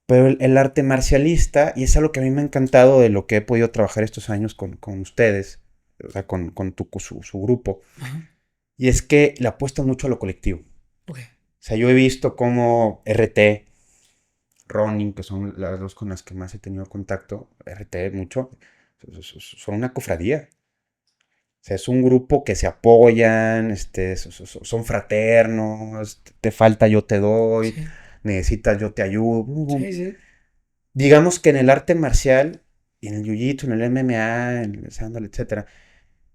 Pero el arte marcialista, y es algo que a mí me ha encantado de lo que he podido trabajar estos años con ustedes, o sea, con su grupo, ajá, y es que le apuestan mucho a lo colectivo. ok. O sea, yo he visto cómo RT, Ronin, que son las dos con las que más he tenido contacto, RT mucho, son una cofradía. O sea, es un grupo que se apoyan, son fraternos, te falta yo te doy, Sí, necesitas yo te ayudo. sí, sí. Digamos que en el arte marcial, y en el jiu-jitsu, en el MMA, en el sándalo, etcétera,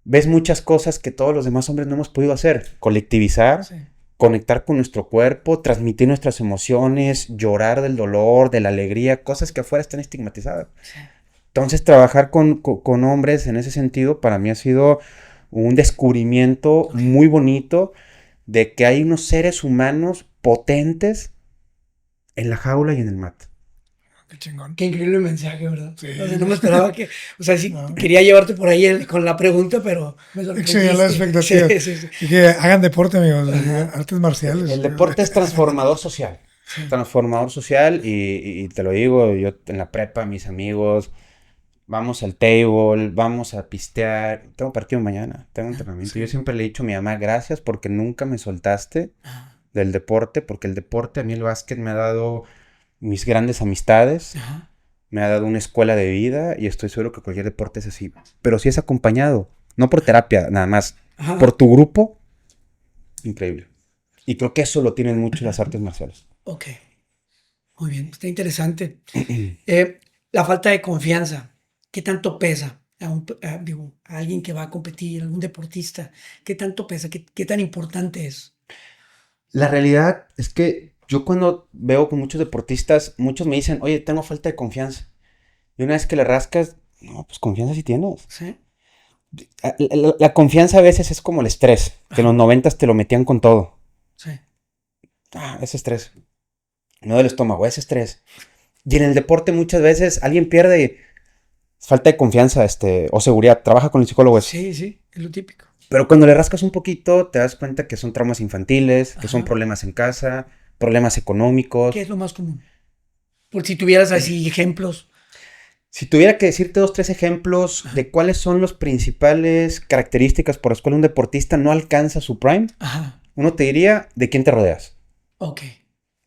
ves muchas cosas que todos los demás hombres no hemos podido hacer. Colectivizar, Sí. conectar con nuestro cuerpo, transmitir nuestras emociones, llorar del dolor, de la alegría, cosas que afuera están estigmatizadas. Sí. Entonces, trabajar con hombres en ese sentido para mí ha sido un descubrimiento muy bonito de que hay unos seres humanos potentes en la jaula y en el mat. Qué chingón. Qué increíble mensaje, ¿verdad? Sí. O sea, no me esperaba que... O sea, sí, No. quería llevarte por ahí con la pregunta, pero me sorprendiste. Excedió las expectativas. Sí, sí, sí. Y que hagan deporte, amigos. Ajá. Artes marciales. El deporte es transformador social. Transformador social y te lo digo, yo en la prepa, mis amigos, vamos al table, vamos a pistear. Tengo partido mañana, tengo entrenamiento. Sí. Yo siempre le he dicho a mi mamá, gracias porque nunca me soltaste Ajá. del deporte, porque el deporte, a mí el básquet me ha dado mis grandes amistades, Ajá. me ha dado una escuela de vida y estoy seguro que cualquier deporte es así. Pero si es acompañado, no por terapia, nada más, Ajá. por tu grupo, increíble. Y creo que eso lo tienen mucho las artes marciales. Ok. Muy bien, está interesante. La falta de confianza, ¿qué tanto pesa? Digo, a alguien que va a competir, algún deportista, ¿qué tanto pesa? ¿Qué tan importante es? La realidad es que yo cuando veo con muchos deportistas, muchos me dicen, oye, tengo falta de confianza. Y una vez que le rascas, no, pues confianza sí tienes. ¿Sí? La confianza a veces es como el estrés, que en los 90s te lo metían con todo. Sí. Ah, ese estrés. No del estómago, ese estrés. Y en el deporte muchas veces alguien pierde falta de confianza, o seguridad. Trabaja con el psicólogo eso. Sí, sí, es lo típico. Pero cuando le rascas un poquito, te das cuenta que son traumas infantiles, que son Ajá. problemas en casa, problemas económicos. ¿Qué es lo más común? Por si tuvieras así ejemplos. Si tuviera que decirte 2, 3 ejemplos de cuáles son las principales características por las cuales un deportista no alcanza su prime, Ajá. uno te diría, ¿de quién te rodeas? Ok,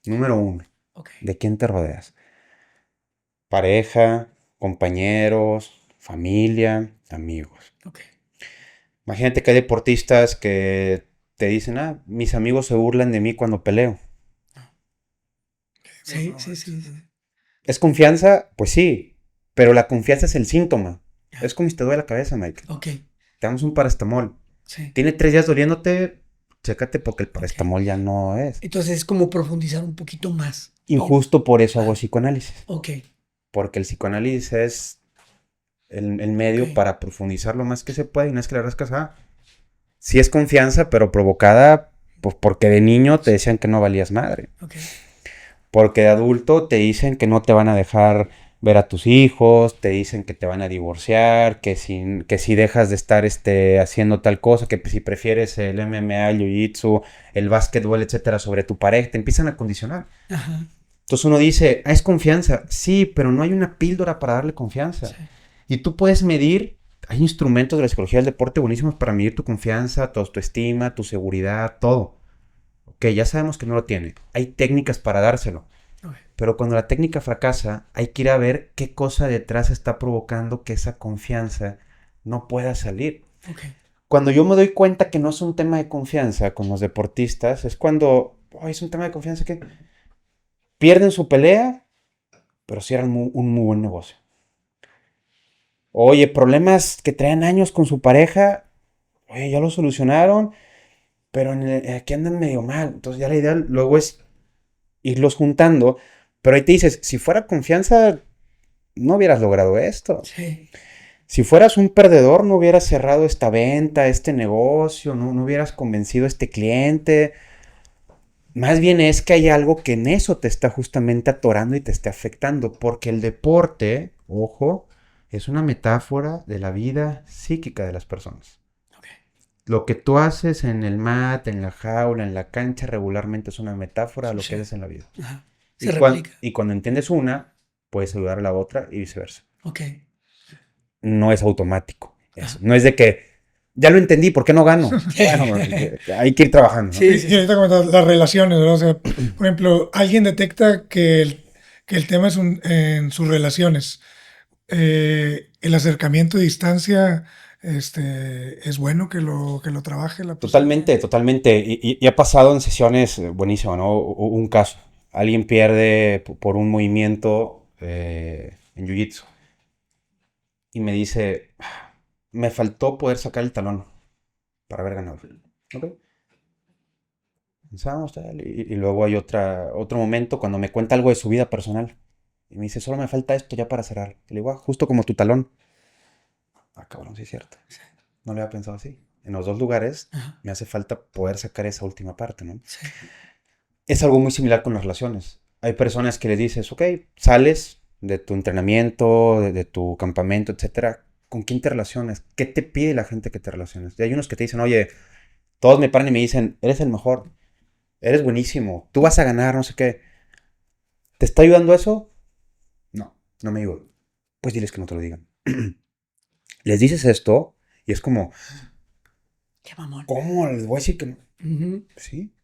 Número 1, ok. ¿de quién te rodeas? Pareja, compañeros, familia, amigos. Ok. Imagínate que hay deportistas que te dicen, mis amigos se burlan de mí cuando peleo. Sí, sí, sí, sí. ¿Es confianza? Pues sí, pero la confianza es el síntoma. Es como si te duele la cabeza, Mike. Ok, Te damos un paracetamol. sí. Tiene 3 días doliéndote, chécate porque el paracetamol ya no es. Entonces es como profundizar un poquito más. Y justo por eso hago psicoanálisis. Ok, Porque el psicoanálisis es el medio Ok. para profundizar lo más que se puede. Y no es que le rascas, sí es confianza, pero provocada pues, porque de niño te decían que no valías madre. ok. Porque de adulto te dicen que no te van a dejar ver a tus hijos, te dicen que te van a divorciar, que si dejas de estar haciendo tal cosa, que si prefieres el MMA, el jiu-jitsu, el básquetbol, etcétera, sobre tu pareja, te empiezan a condicionar. Ajá. Entonces uno dice, es confianza. Sí, pero no hay una píldora para darle confianza. Sí. Y tú puedes medir, hay instrumentos de la psicología del deporte buenísimos para medir tu confianza, tu autoestima, tu seguridad, todo. Ok, ya sabemos que no lo tiene. Hay técnicas para dárselo. Ok. Pero cuando la técnica fracasa, hay que ir a ver qué cosa detrás está provocando que esa confianza no pueda salir. Ok. Cuando yo me doy cuenta que no es un tema de confianza con los deportistas, es cuando es un tema de confianza que pierden su pelea, pero cierran un muy buen negocio. Oye, problemas que traen años con su pareja, oye, ya lo solucionaron, pero aquí andan medio mal. Entonces ya la idea luego es irlos juntando, pero ahí te dices, si fuera confianza, no hubieras logrado esto. Sí. Si fueras un perdedor, no hubieras cerrado esta venta, este negocio, no hubieras convencido a este cliente. Más bien es que hay algo que en eso te está justamente atorando y te está afectando, porque el deporte, ojo, es una metáfora de la vida psíquica de las personas. Ok. Lo que tú haces en el mat, en la jaula, en la cancha, regularmente es una metáfora de lo Sí. que haces en la vida. Ajá. Y, Se replica. y cuando entiendes una, puedes ayudar a la otra y viceversa. Ok. No es automático. Eso. No es de que ya lo entendí, ¿por qué no gano? Bueno, hay que ir trabajando, ¿no? Sí, sí, Y ahorita comentas las relaciones, ¿verdad? O sea, por ejemplo, alguien detecta que el tema es en sus relaciones. el acercamiento a distancia es bueno que lo trabaje la persona. Totalmente. Y ha pasado en sesiones buenísimo, ¿no? Un caso. Alguien pierde por un movimiento en Jiu-Jitsu. Y me dice, me faltó poder sacar el talón para haber ganado. ¿Ok? Pensamos, tal, y luego hay otro momento cuando me cuenta algo de su vida personal. Y me dice, solo me falta esto ya para cerrar. Y le digo, justo como tu talón. Ah, cabrón, sí es cierto. No lo había pensado así. En los dos lugares me hace falta poder sacar esa última parte, ¿no? Sí. Es algo muy similar con las relaciones. Hay personas que le dices, ok, sales de tu entrenamiento, de tu campamento, etcétera. ¿Con quién te relacionas? ¿Qué te pide la gente que te relaciones? Y hay unos que te dicen, oye, todos me paran y me dicen, eres el mejor, eres buenísimo, tú vas a ganar, no sé qué. ¿Te está ayudando eso? No me ayuda. Pues diles que no te lo digan. Les dices esto y es como, Qué mamón. ¿cómo? Les voy a decir que no. Ujú. Sí.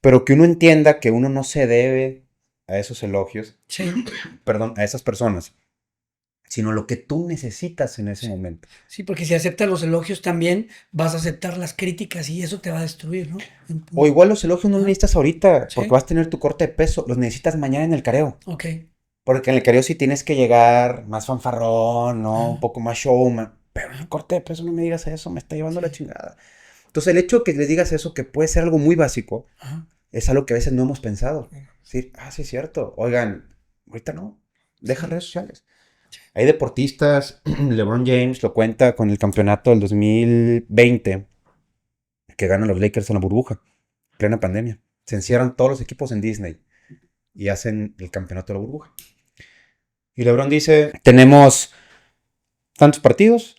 Pero que uno entienda que uno no se debe a esos elogios, Sí. perdón, a esas personas, sino lo que tú necesitas en ese momento. Sí, porque si aceptas los elogios también vas a aceptar las críticas y eso te va a destruir, ¿no? O igual los elogios no los necesitas ahorita, Sí. porque vas a tener tu corte de peso, los necesitas mañana en el careo. Ok. Porque en el careo sí tienes que llegar más fanfarrón, ¿no? Un poco más showman. Pero en el corte de peso no me digas eso, me está llevando la chingada. Entonces el hecho de que les digas eso, que puede ser algo muy básico, Ajá. es algo que a veces no hemos pensado. Sí, sí es cierto. Oigan, ahorita no. Deja redes sociales. Hay deportistas, LeBron James lo cuenta con el campeonato del 2020, que ganan los Lakers en la burbuja, plena pandemia. Se encierran todos los equipos en Disney y hacen el campeonato de la burbuja. Y LeBron dice, tenemos tantos partidos.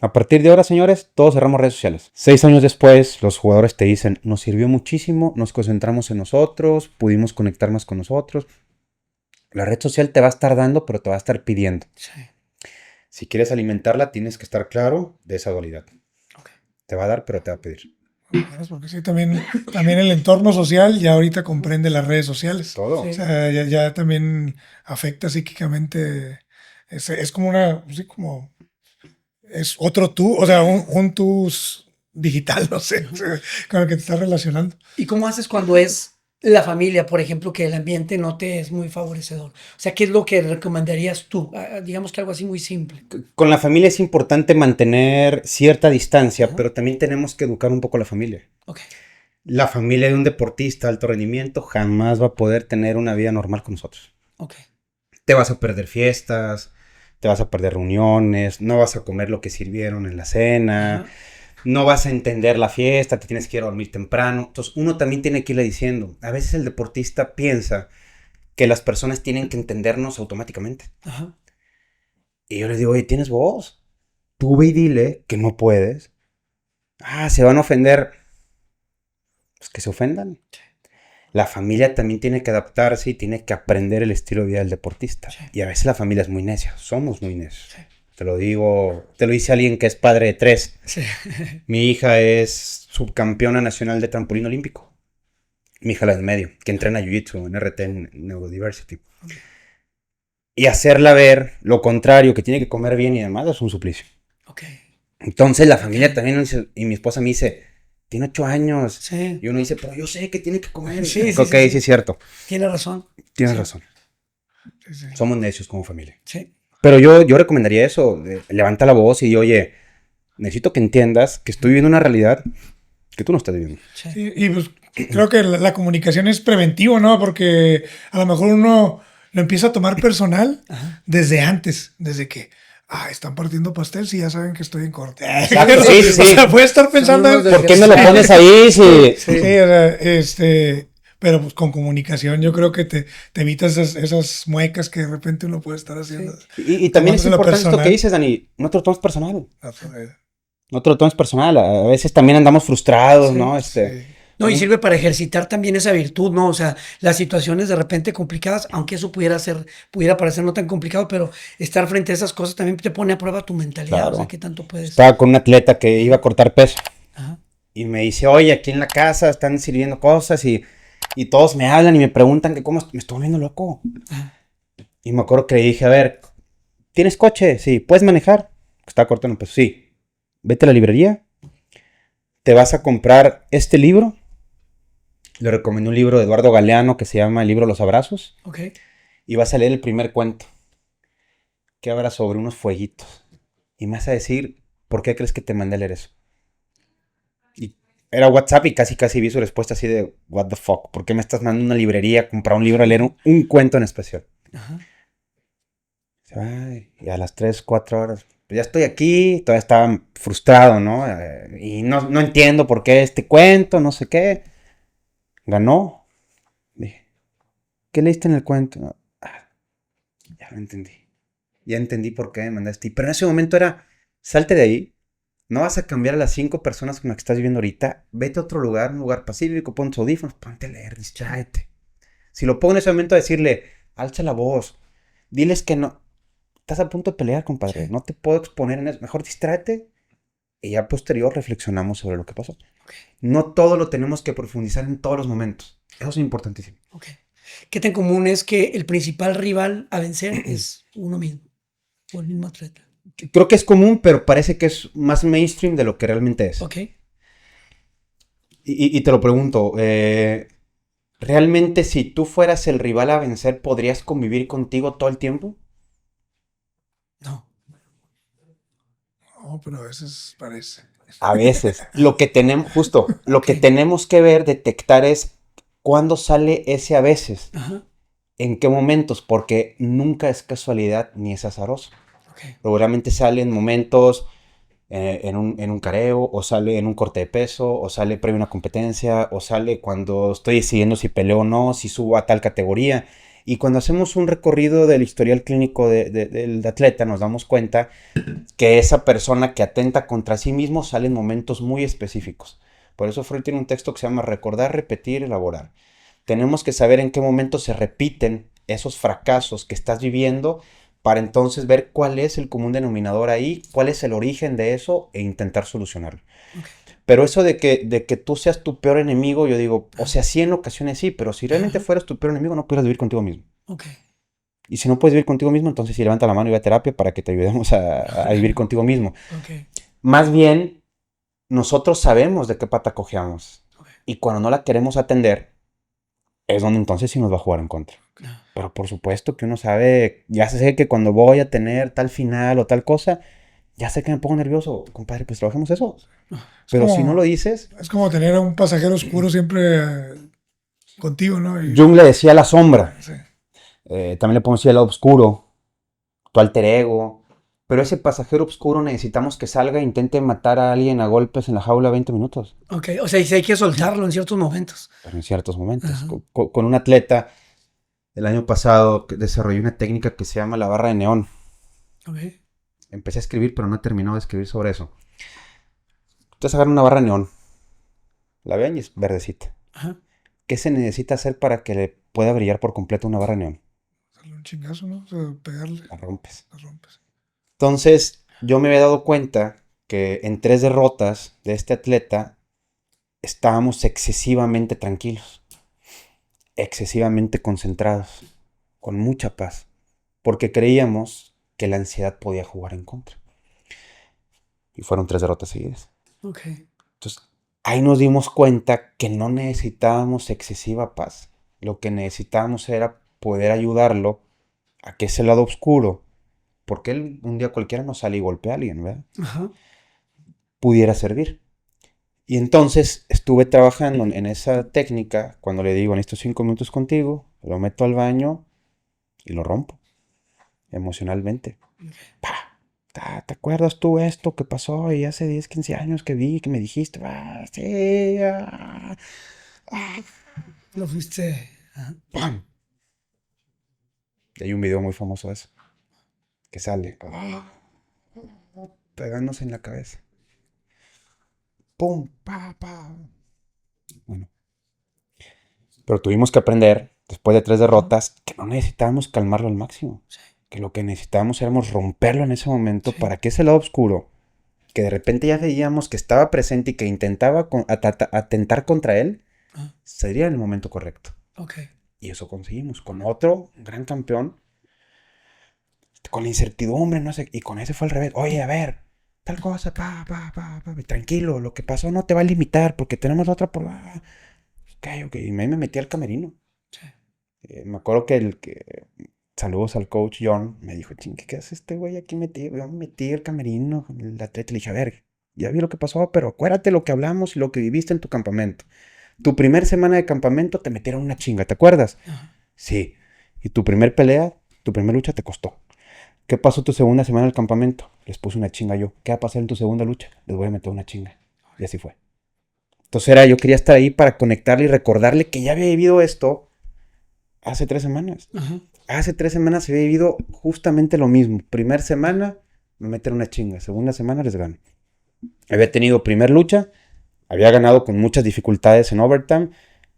A partir de ahora, señores, todos cerramos redes sociales. 6 años después, los jugadores te dicen, nos sirvió muchísimo, nos concentramos en nosotros, pudimos conectarnos con nosotros. La red social te va a estar dando, pero te va a estar pidiendo. Sí. Si quieres alimentarla, tienes que estar claro de esa dualidad. Okay. Te va a dar, pero te va a pedir. Porque sí, también el entorno social ya ahorita comprende las redes sociales. Todo. Sí. O sea, ya también afecta psíquicamente. Es como una, sí, como, es otro tú, o sea, un tú digital, no sé, o sea, con el que te estás relacionando. ¿Y cómo haces cuando es la familia, por ejemplo, que el ambiente no te es muy favorecedor? O sea, ¿qué es lo que recomendarías tú? Digamos que algo así muy simple. Con la familia es importante mantener cierta distancia, Ajá. pero también tenemos que educar un poco a la familia. Ok. La familia de un deportista de alto rendimiento jamás va a poder tener una vida normal con nosotros. Ok. Te vas a perder fiestas, te vas a perder reuniones, no vas a comer lo que sirvieron en la cena, Ajá. no vas a entender la fiesta, te tienes que ir a dormir temprano. Entonces uno también tiene que irle diciendo, a veces el deportista piensa que las personas tienen que entendernos automáticamente. Ajá. Y yo les digo, oye, ¿tienes voz? Tú ve y dile que no puedes. Ah, se van a ofender. Pues que se ofendan. La familia también tiene que adaptarse y tiene que aprender el estilo de vida del deportista. Sí. Y a veces la familia es muy necia, somos muy necios. Sí. Te lo digo, te lo dice alguien que es padre de 3. Sí. Mi hija es subcampeona nacional de trampolín olímpico. Mi hija la del medio, que entrena Jiu-Jitsu en RT en Neurodiversity. Y hacerla ver lo contrario, que tiene que comer bien y demás, es un suplicio. Ok. Entonces la familia también dice, y mi esposa me dice, tiene 8 años. Sí. Y uno dice, pero yo sé que tiene que comer. Sí, Ok, sí es cierto. Tienes razón. Tienes Sí. razón. Sí. Somos necios como familia. Sí. Pero yo recomendaría eso. Levanta la voz y di, oye, necesito que entiendas que estoy viviendo una realidad que tú no estás viviendo. Sí. Y pues creo que la comunicación es preventivo, ¿no? Porque a lo mejor uno lo empieza a tomar personal Ajá. desde antes, desde que están partiendo pastel si ya saben que estoy en corte. Exacto, sí, sí. O sea, puede estar pensando Son unos ¿Por qué me lo pones ahí? Sí. Sí, o sea, pero pues con comunicación yo creo que te evitas esas muecas que de repente uno puede estar haciendo. Y también es Tomándoselo importante esto personal. que dices, Dani. No te lo tomes personal. Absolutamente. No te lo tomes personal. A veces también andamos frustrados, Sí, ¿no? Sí. No, y sirve para ejercitar también esa virtud, ¿no? O sea, las situaciones de repente complicadas, aunque eso pudiera parecer no tan complicado, pero estar frente a esas cosas también te pone a prueba tu mentalidad. Claro. O sea, qué tanto puedes. Estaba con un atleta que iba a cortar peso. Ajá. Y me dice, oye, aquí en la casa están sirviendo cosas y todos me hablan y me preguntan que cómo me estoy volviendo loco. Ajá. Y me acuerdo que le dije, a ver, ¿Tienes coche? Sí. ¿Puedes manejar? Estaba cortando un peso. Sí. Vete a la librería. Te vas a comprar este libro. Le recomiendo un libro de Eduardo Galeano que se llama El libro de los abrazos. Ok. Y vas a leer el primer cuento. Que habla sobre unos fueguitos. Y me vas a decir, ¿por qué crees que te mandé a leer eso? Y era WhatsApp y casi vi su respuesta así de, what the fuck, ¿por qué me estás mandando a una librería a comprar un libro a leer un cuento en especial? Ajá. Ay, y a las 3, 4 horas, pues ya estoy aquí, todavía estaba frustrado, ¿no? Y no entiendo por qué este cuento, no sé qué. Ganó. Dije, ¿qué leíste en el cuento? Ah, ya lo entendí. Ya entendí por qué me mandaste. Pero en ese momento era, salte de ahí. No vas a cambiar a las 5 personas con las que estás viviendo ahorita. Vete a otro lugar, un lugar pacífico, pon tus audífonos, ponte a leer, distráete. Si lo pongo en ese momento a decirle, alza la voz, diles que no. Estás a punto de pelear, compadre. Sí. No te puedo exponer en eso. Mejor distráete. Y ya posterior reflexionamos sobre lo que pasó. Ok. No todo lo tenemos que profundizar en todos los momentos. Eso es importantísimo. Ok. ¿Qué tan común es que el principal rival a vencer es uno mismo o el mismo atleta? Creo que es común, pero parece que es más mainstream de lo que realmente es. Ok. Y te lo pregunto, ¿realmente si tú fueras el rival a vencer, podrías convivir contigo todo el tiempo? No. No, pero a veces parece. A veces. Lo que tenemos, justo, lo que Ok. tenemos que ver, detectar es cuándo sale ese a veces, Ajá. en qué momentos, porque nunca es casualidad ni es azaroso. Ok. Regularmente sale en momentos, en un careo, o sale en un corte de peso, o sale previo a una competencia, o sale cuando estoy decidiendo si peleo o no, si subo a tal categoría. Y cuando hacemos un recorrido del historial clínico del atleta, nos damos cuenta que esa persona que atenta contra sí mismo sale en momentos muy específicos. Por eso Freud tiene un texto que se llama Recordar, Repetir, Elaborar. Tenemos que saber en qué momento se repiten esos fracasos que estás viviendo para entonces ver cuál es el común denominador ahí, cuál es el origen de eso e intentar solucionarlo. Ok. Pero eso de que tú seas tu peor enemigo, yo digo, o sea, sí en ocasiones sí, pero si realmente fueras tu peor enemigo no pudieras vivir contigo mismo. Ok. Y si no puedes vivir contigo mismo, entonces sí levanta la mano y ve a terapia para que te ayudemos a vivir contigo mismo. Ok. Más bien, nosotros sabemos de qué pata cojeamos. Ok. Y cuando no la queremos atender, es donde entonces sí nos va a jugar en contra. No. Pero por supuesto que uno sabe, ya sé que cuando voy a tener tal final o tal cosa, ya sé que me pongo nervioso. Compadre, pues trabajemos eso. Pero si no lo dices, Es como tener a un pasajero oscuro siempre contigo, ¿no? Jung le decía la sombra. Sí. También le podemos decir el lado oscuro, tu alter ego. Pero ese pasajero oscuro necesitamos que salga e intente matar a alguien a golpes en la jaula 20 minutos. Ok. O sea, sí hay que soltarlo en ciertos momentos. Pero en ciertos momentos. Ajá. Con un atleta el año pasado que desarrollé una técnica que se llama la barra de neón. Ok. Empecé a escribir, pero no he terminado de escribir sobre eso. Entonces agarran una barra de neón. La ven y es verdecita. Ajá. ¿Qué se necesita hacer para que le pueda brillar por completo una barra de neón? Darle un chingazo, ¿no? O sea, pegarle, La rompes. la rompes. Entonces, yo me había dado cuenta que en 3 derrotas de este atleta estábamos excesivamente tranquilos, excesivamente concentrados, con mucha paz, porque creíamos que la ansiedad podía jugar en contra. Y fueron 3 derrotas seguidas. Ok. Entonces, ahí nos dimos cuenta que no necesitábamos excesiva paz. Lo que necesitábamos era poder ayudarlo a que ese lado oscuro, porque él un día cualquiera no sale y golpea a alguien, ¿verdad? Ajá. Pudiera servir. Y entonces estuve trabajando en esa técnica cuando le digo, en estos 5 minutos contigo, lo meto al baño y lo rompo emocionalmente. ¡Pah! ¿Te acuerdas tú esto que pasó y hace 10, 15 años que vi, que me dijiste? Ah, sí, Lo fuiste. Ajá. ¡pam! Y hay un video muy famoso de eso, que sale pegándose en la cabeza. ¡Pum! ¡Pa, pa! Bueno, pero tuvimos que aprender, después de 3 derrotas, que no necesitábamos calmarlo al máximo. Sí. Que lo que necesitábamos era romperlo en ese momento Sí. para que ese lado oscuro, que de repente ya veíamos que estaba presente y que intentaba atentar contra él, Ah. sería en el momento correcto. Ok. Y eso conseguimos con otro gran campeón. con la incertidumbre, no sé, y con ese fue al revés. Oye, a ver, tal cosa, tranquilo, lo que pasó no te va a limitar porque tenemos otra por... ok, y me metí al camerino. Sí. Me acuerdo que saludos al coach John, me dijo, ching, ¿qué hace este güey aquí metido? Yo me metí al camerino, el atleta, le dije, a ver, ya vi lo que pasó, pero acuérdate lo que hablamos y lo que viviste en tu campamento. Tu primer semana de campamento te metieron una chinga, ¿te acuerdas? Ajá. Sí. Y tu primer pelea, tu primer lucha te costó. ¿Qué pasó tu segunda semana del campamento? Les puse una chinga yo. ¿Qué va a pasar en tu segunda lucha? Les voy a meter una chinga. Y así fue. Entonces yo quería estar ahí para conectarle y recordarle que ya había vivido esto hace 3 semanas. Ajá. Hace 3 semanas había vivido justamente lo mismo. Primer semana, me meten una chinga. Segunda semana les gano. Había tenido primer lucha, había ganado con muchas dificultades en overtime.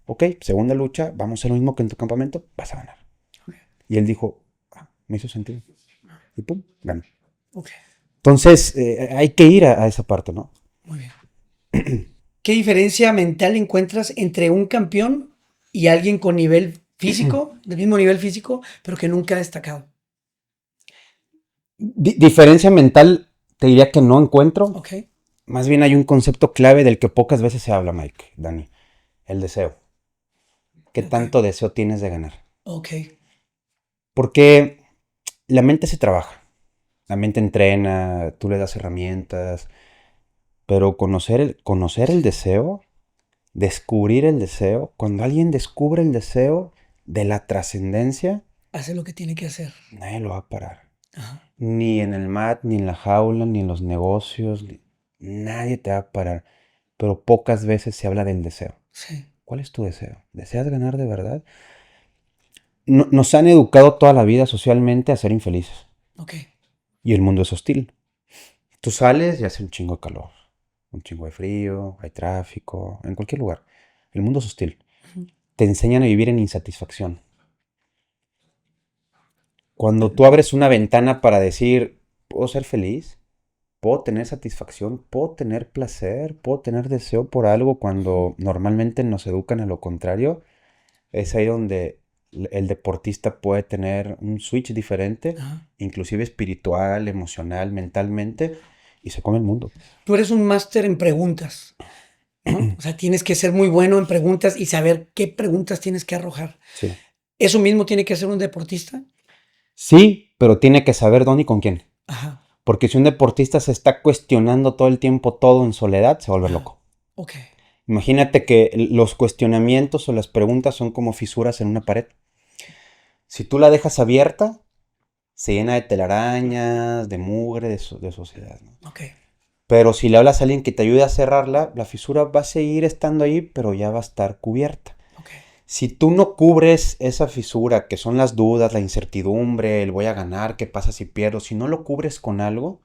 Ok, segunda lucha, vamos a hacer lo mismo que en tu campamento, vas a ganar. Okay. Y él dijo, me hizo sentido. Y pum, ganó. Okay. Entonces, hay que ir a esa parte, ¿no? Muy bien. ¿Qué diferencia mental encuentras entre un campeón y alguien con nivel físico, del mismo nivel físico, pero que nunca ha destacado? Diferencia mental, te diría que no encuentro. Ok. Más bien hay un concepto clave del que pocas veces se habla, Mike, Dani. El deseo. ¿Qué tanto deseo tienes de ganar? Ok. Porque la mente se trabaja. La mente entrena, tú le das herramientas. Pero conocer el deseo, descubrir el deseo, cuando alguien descubre el deseo de la trascendencia, Hace lo que tiene que hacer. nadie lo va a parar. Ajá. Ni en el mat, ni en la jaula, ni en los negocios. Nadie te va a parar. Pero pocas veces se habla del deseo. Sí. ¿Cuál es tu deseo? ¿Deseas ganar de verdad? Nos han educado toda la vida socialmente a ser infelices. Ok. Y el mundo es hostil. Tú sales y hace un chingo de calor. Un chingo de frío, hay tráfico, en cualquier lugar. El mundo es hostil. Ujú. Te enseñan a vivir en insatisfacción. Cuando tú abres una ventana para decir, puedo ser feliz, puedo tener satisfacción, puedo tener placer, puedo tener deseo por algo, cuando normalmente nos educan a lo contrario, es ahí donde el deportista puede tener un switch diferente, Ajá. inclusive espiritual, emocional, mentalmente, y se come el mundo. Tú eres un máster en preguntas, ¿no? O sea, tienes que ser muy bueno en preguntas y saber qué preguntas tienes que arrojar. Sí. ¿Eso mismo tiene que hacer un deportista? Sí, pero tiene que saber dónde y con quién. Ajá. Porque si un deportista se está cuestionando todo el tiempo todo en soledad, se va a volver loco. Ok. Imagínate que los cuestionamientos o las preguntas son como fisuras en una pared. Si tú la dejas abierta, se llena de telarañas, de mugre, de sociedad, ¿no? Ok. Pero si le hablas a alguien que te ayude a cerrarla, la fisura va a seguir estando ahí, pero ya va a estar cubierta. Ok. Si tú no cubres esa fisura, que son las dudas, la incertidumbre, el voy a ganar, qué pasa si pierdo, si no lo cubres con algo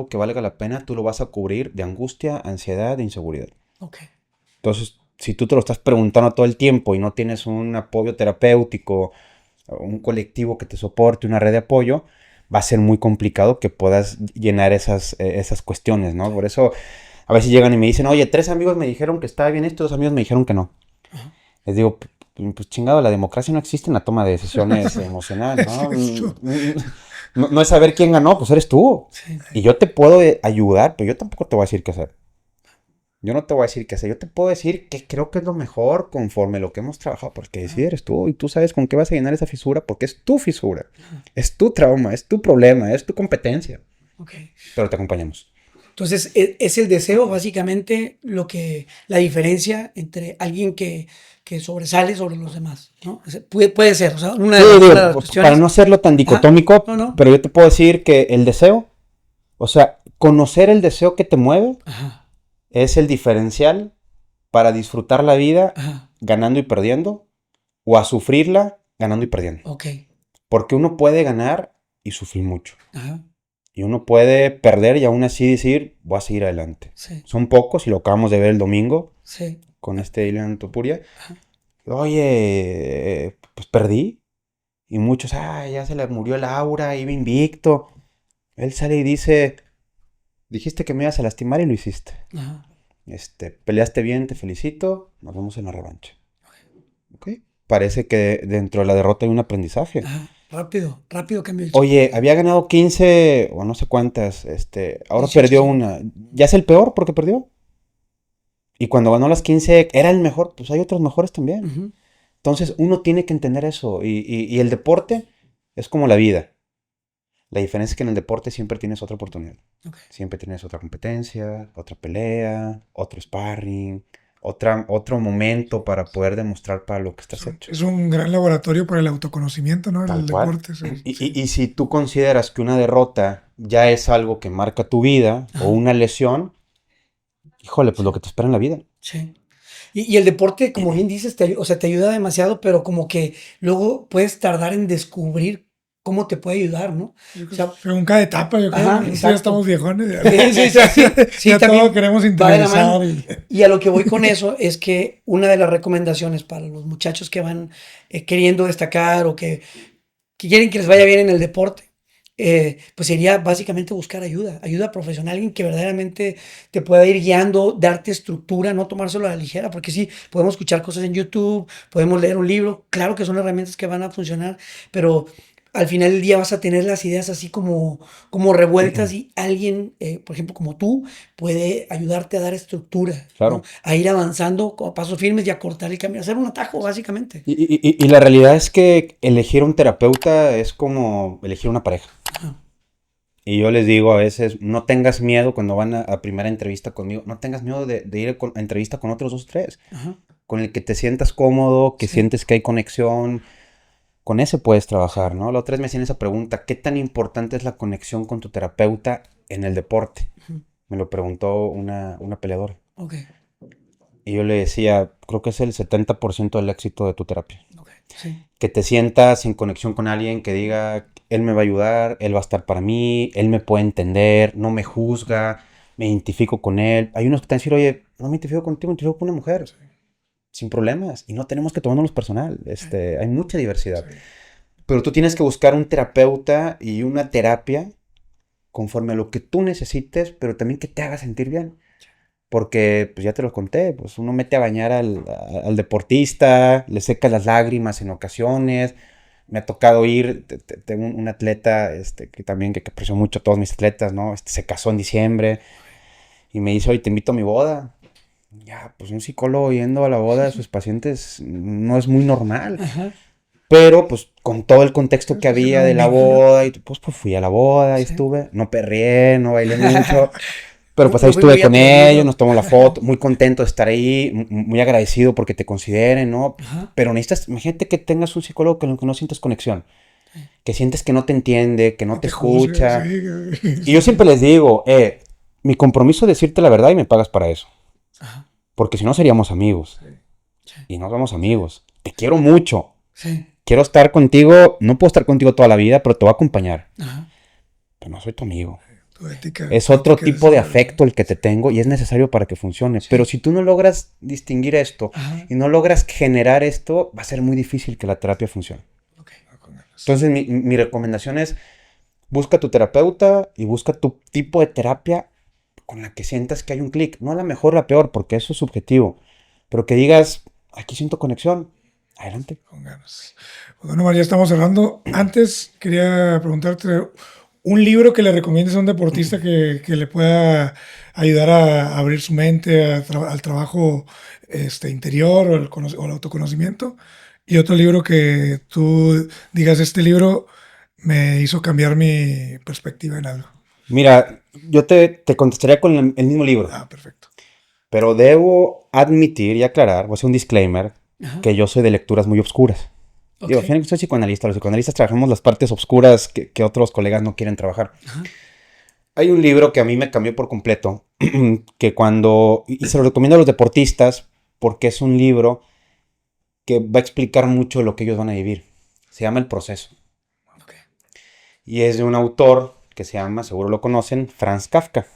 que valga la pena, tú lo vas a cubrir de angustia, ansiedad, de inseguridad. Ok. Entonces, si tú te lo estás preguntando todo el tiempo y no tienes un apoyo terapéutico, un colectivo que te soporte, una red de apoyo, va a ser muy complicado que puedas llenar esas cuestiones, ¿no? Por eso a veces llegan y me dicen, oye, 3 amigos me dijeron que estaba bien esto, 2 amigos me dijeron que no. Ajá. Les digo, pues chingado, la democracia no existe en la toma de decisiones emocional, ¿no? No es saber quién ganó, pues eres tú. Sí. Y yo te puedo ayudar, pero yo tampoco te voy a decir qué hacer. Yo no te voy a decir qué hacer, yo te puedo decir que creo que es lo mejor conforme lo que hemos trabajado, porque decides eres tú y tú sabes con qué vas a llenar esa fisura, porque es tu fisura, es tu trauma, es tu problema, es tu competencia. Ok. Pero te acompañamos. Entonces, es el deseo básicamente la diferencia entre alguien que sobresale sobre los demás, ¿no? Puede ser, o sea, una de las cuestiones. Para no hacerlo tan dicotómico, no. pero yo te puedo decir que el deseo, o sea, conocer el deseo que te mueve, Ajá. es el diferencial para disfrutar la vida Ajá. ganando y perdiendo, o a sufrirla ganando y perdiendo. Ok. Porque uno puede ganar y sufrir mucho. Ajá. Y uno puede perder y aún así decir, voy a seguir adelante. Sí. Son pocos, y lo acabamos de ver el domingo Sí. con Ilian Topuria. Ajá. Oye, pues perdí. Y muchos, ya se le murió el aura, iba invicto. Él sale y dice, dijiste que me ibas a lastimar y lo hiciste. Ajá. Peleaste bien, te felicito, nos vemos en la revancha. ¿Okay? Parece que dentro de la derrota hay un aprendizaje. Ajá. Rápido, rápido cambió el chip. Oye, había ganado 15 o no sé cuántas, ahora 18, perdió sí. una. ¿Ya es el peor porque perdió? Y cuando ganó las 15 era el mejor, pues hay otros mejores también. Ujú. Entonces uno tiene que entender eso. Y el deporte es como la vida. La diferencia es que en el deporte siempre tienes otra oportunidad. Ok. Siempre tienes otra competencia, otra pelea, otro sparring, otro momento para poder demostrar para lo que estás hecho. Es un gran laboratorio para el autoconocimiento, ¿no? Tal El cual. deporte. Sí, Y, sí. y si tú consideras que una derrota ya es algo que marca tu vida Ajá. o una lesión, híjole, pues lo que te espera en la vida. Sí. Y el deporte, como bien dices, o sea, te ayuda demasiado, pero como que luego puedes tardar en descubrir cómo te puede ayudar, ¿no? Yo O creo- sea, Según cada etapa, yo creo. ajá, Nosotros ya exacto. estamos viejones. Ya, Sí, sí, sí, sí, sí, ya también todo queremos va de la mano. interiorizar. Y a lo que voy con eso es que una de las recomendaciones para los muchachos que van queriendo destacar o que quieren que les vaya bien en el deporte, pues sería básicamente buscar ayuda, ayuda profesional, alguien que verdaderamente te pueda ir guiando, darte estructura, no tomárselo a la ligera, porque sí, podemos escuchar cosas en YouTube, podemos leer un libro, claro que son herramientas que van a funcionar, pero al final del día vas a tener las ideas así como revueltas y alguien, por ejemplo, como tú, puede ayudarte a dar estructura, ¿no? Claro. A ir avanzando a pasos firmes y a cortar el camino, hacer un atajo, básicamente. Y la realidad es que elegir un terapeuta es como elegir una pareja. Ajá. Y yo les digo a veces, no tengas miedo cuando van a primera entrevista conmigo, no tengas miedo de ir a entrevista con otros 2 o 3, Ajá. con el que te sientas cómodo, que Sí. sientes que hay conexión, con ese puedes trabajar, ¿no? La otra vez me hacían esa pregunta, ¿qué tan importante es la conexión con tu terapeuta en el deporte? Ujú. Me lo preguntó una peleadora. Ok, Y yo le decía, creo que es el 70% del éxito de tu terapia. ok, sí. Que te sientas en conexión con alguien que diga, él me va a ayudar, él va a estar para mí, él me puede entender, no me juzga, me identifico con él. Hay unos que te van a decir, oye, no me identifico contigo, me identifico con una mujer, sin problemas. Y no tenemos que tomárnoslos personal. Hay mucha diversidad. Sí. Pero tú tienes que buscar un terapeuta y una terapia conforme a lo que tú necesites, pero también que te haga sentir bien. Porque, pues ya te lo conté, pues uno mete a bañar al deportista, le seca las lágrimas en ocasiones. Me ha tocado ir, tengo un atleta que también que aprecio mucho a todos mis atletas, ¿no? Se casó en diciembre y me dice, oye, te invito a mi boda. Ya, pues un psicólogo yendo a la boda de sus pacientes no es muy normal. Ajá. Pero, pues, con todo el contexto que Sí, había no, de la vínculo. boda, y pues fui a la boda y Sí. estuve, no perrié, no bailé mucho. Pero pues ahí No fui estuve muy con atrevido. ellos, nos tomamos la foto, muy contento de estar ahí, muy agradecido porque te consideren, ¿no? Ajá. Pero necesitas, imagínate que tengas un psicólogo con el que no sientes conexión, que sientes que no te entiende, que no te juzga, escucha. sí. Y yo siempre les digo, mi compromiso es decirte la verdad y me pagas para eso, Ajá. porque si no seríamos amigos, Sí. y no somos amigos. Te quiero mucho, Sí. quiero estar contigo, no puedo estar contigo toda la vida, pero te voy a acompañar, Ajá. pero no soy tu amigo. Tu ética, Es tu otro ética tipo de ser- afecto el que te tengo y es necesario para que funcione. Pero si tú no logras distinguir esto Ajá. y no logras generar esto, va a ser muy difícil que la terapia funcione. Ok. Entonces mi recomendación es busca tu terapeuta y busca tu tipo de terapia con la que sientas que hay un clic. No a la mejor o la peor, porque eso es subjetivo. Pero que digas, aquí siento conexión. Adelante. Con ganas. Pues bueno, Omar, ya estamos cerrando. Antes quería preguntarte un libro que le recomiendes a un deportista que le pueda ayudar a abrir su mente al trabajo interior o o el autoconocimiento. Y otro libro que tú digas, este libro me hizo cambiar mi perspectiva en algo. Mira, yo te contestaría con el mismo libro. Ah, perfecto. Pero debo admitir y aclarar, voy a hacer un disclaimer, Ajá. que yo soy de lecturas muy obscuras. Ok. Digo, al final soy psicoanalista. Los psicoanalistas trabajamos las partes obscuras que otros colegas no quieren trabajar. Ajá. Hay un libro que a mí me cambió por completo, que y se lo recomiendo a los deportistas, porque es un libro que va a explicar mucho lo que ellos van a vivir. Se llama El Proceso. Ok. Y es de un autor que se llama, seguro lo conocen, Franz Kafka.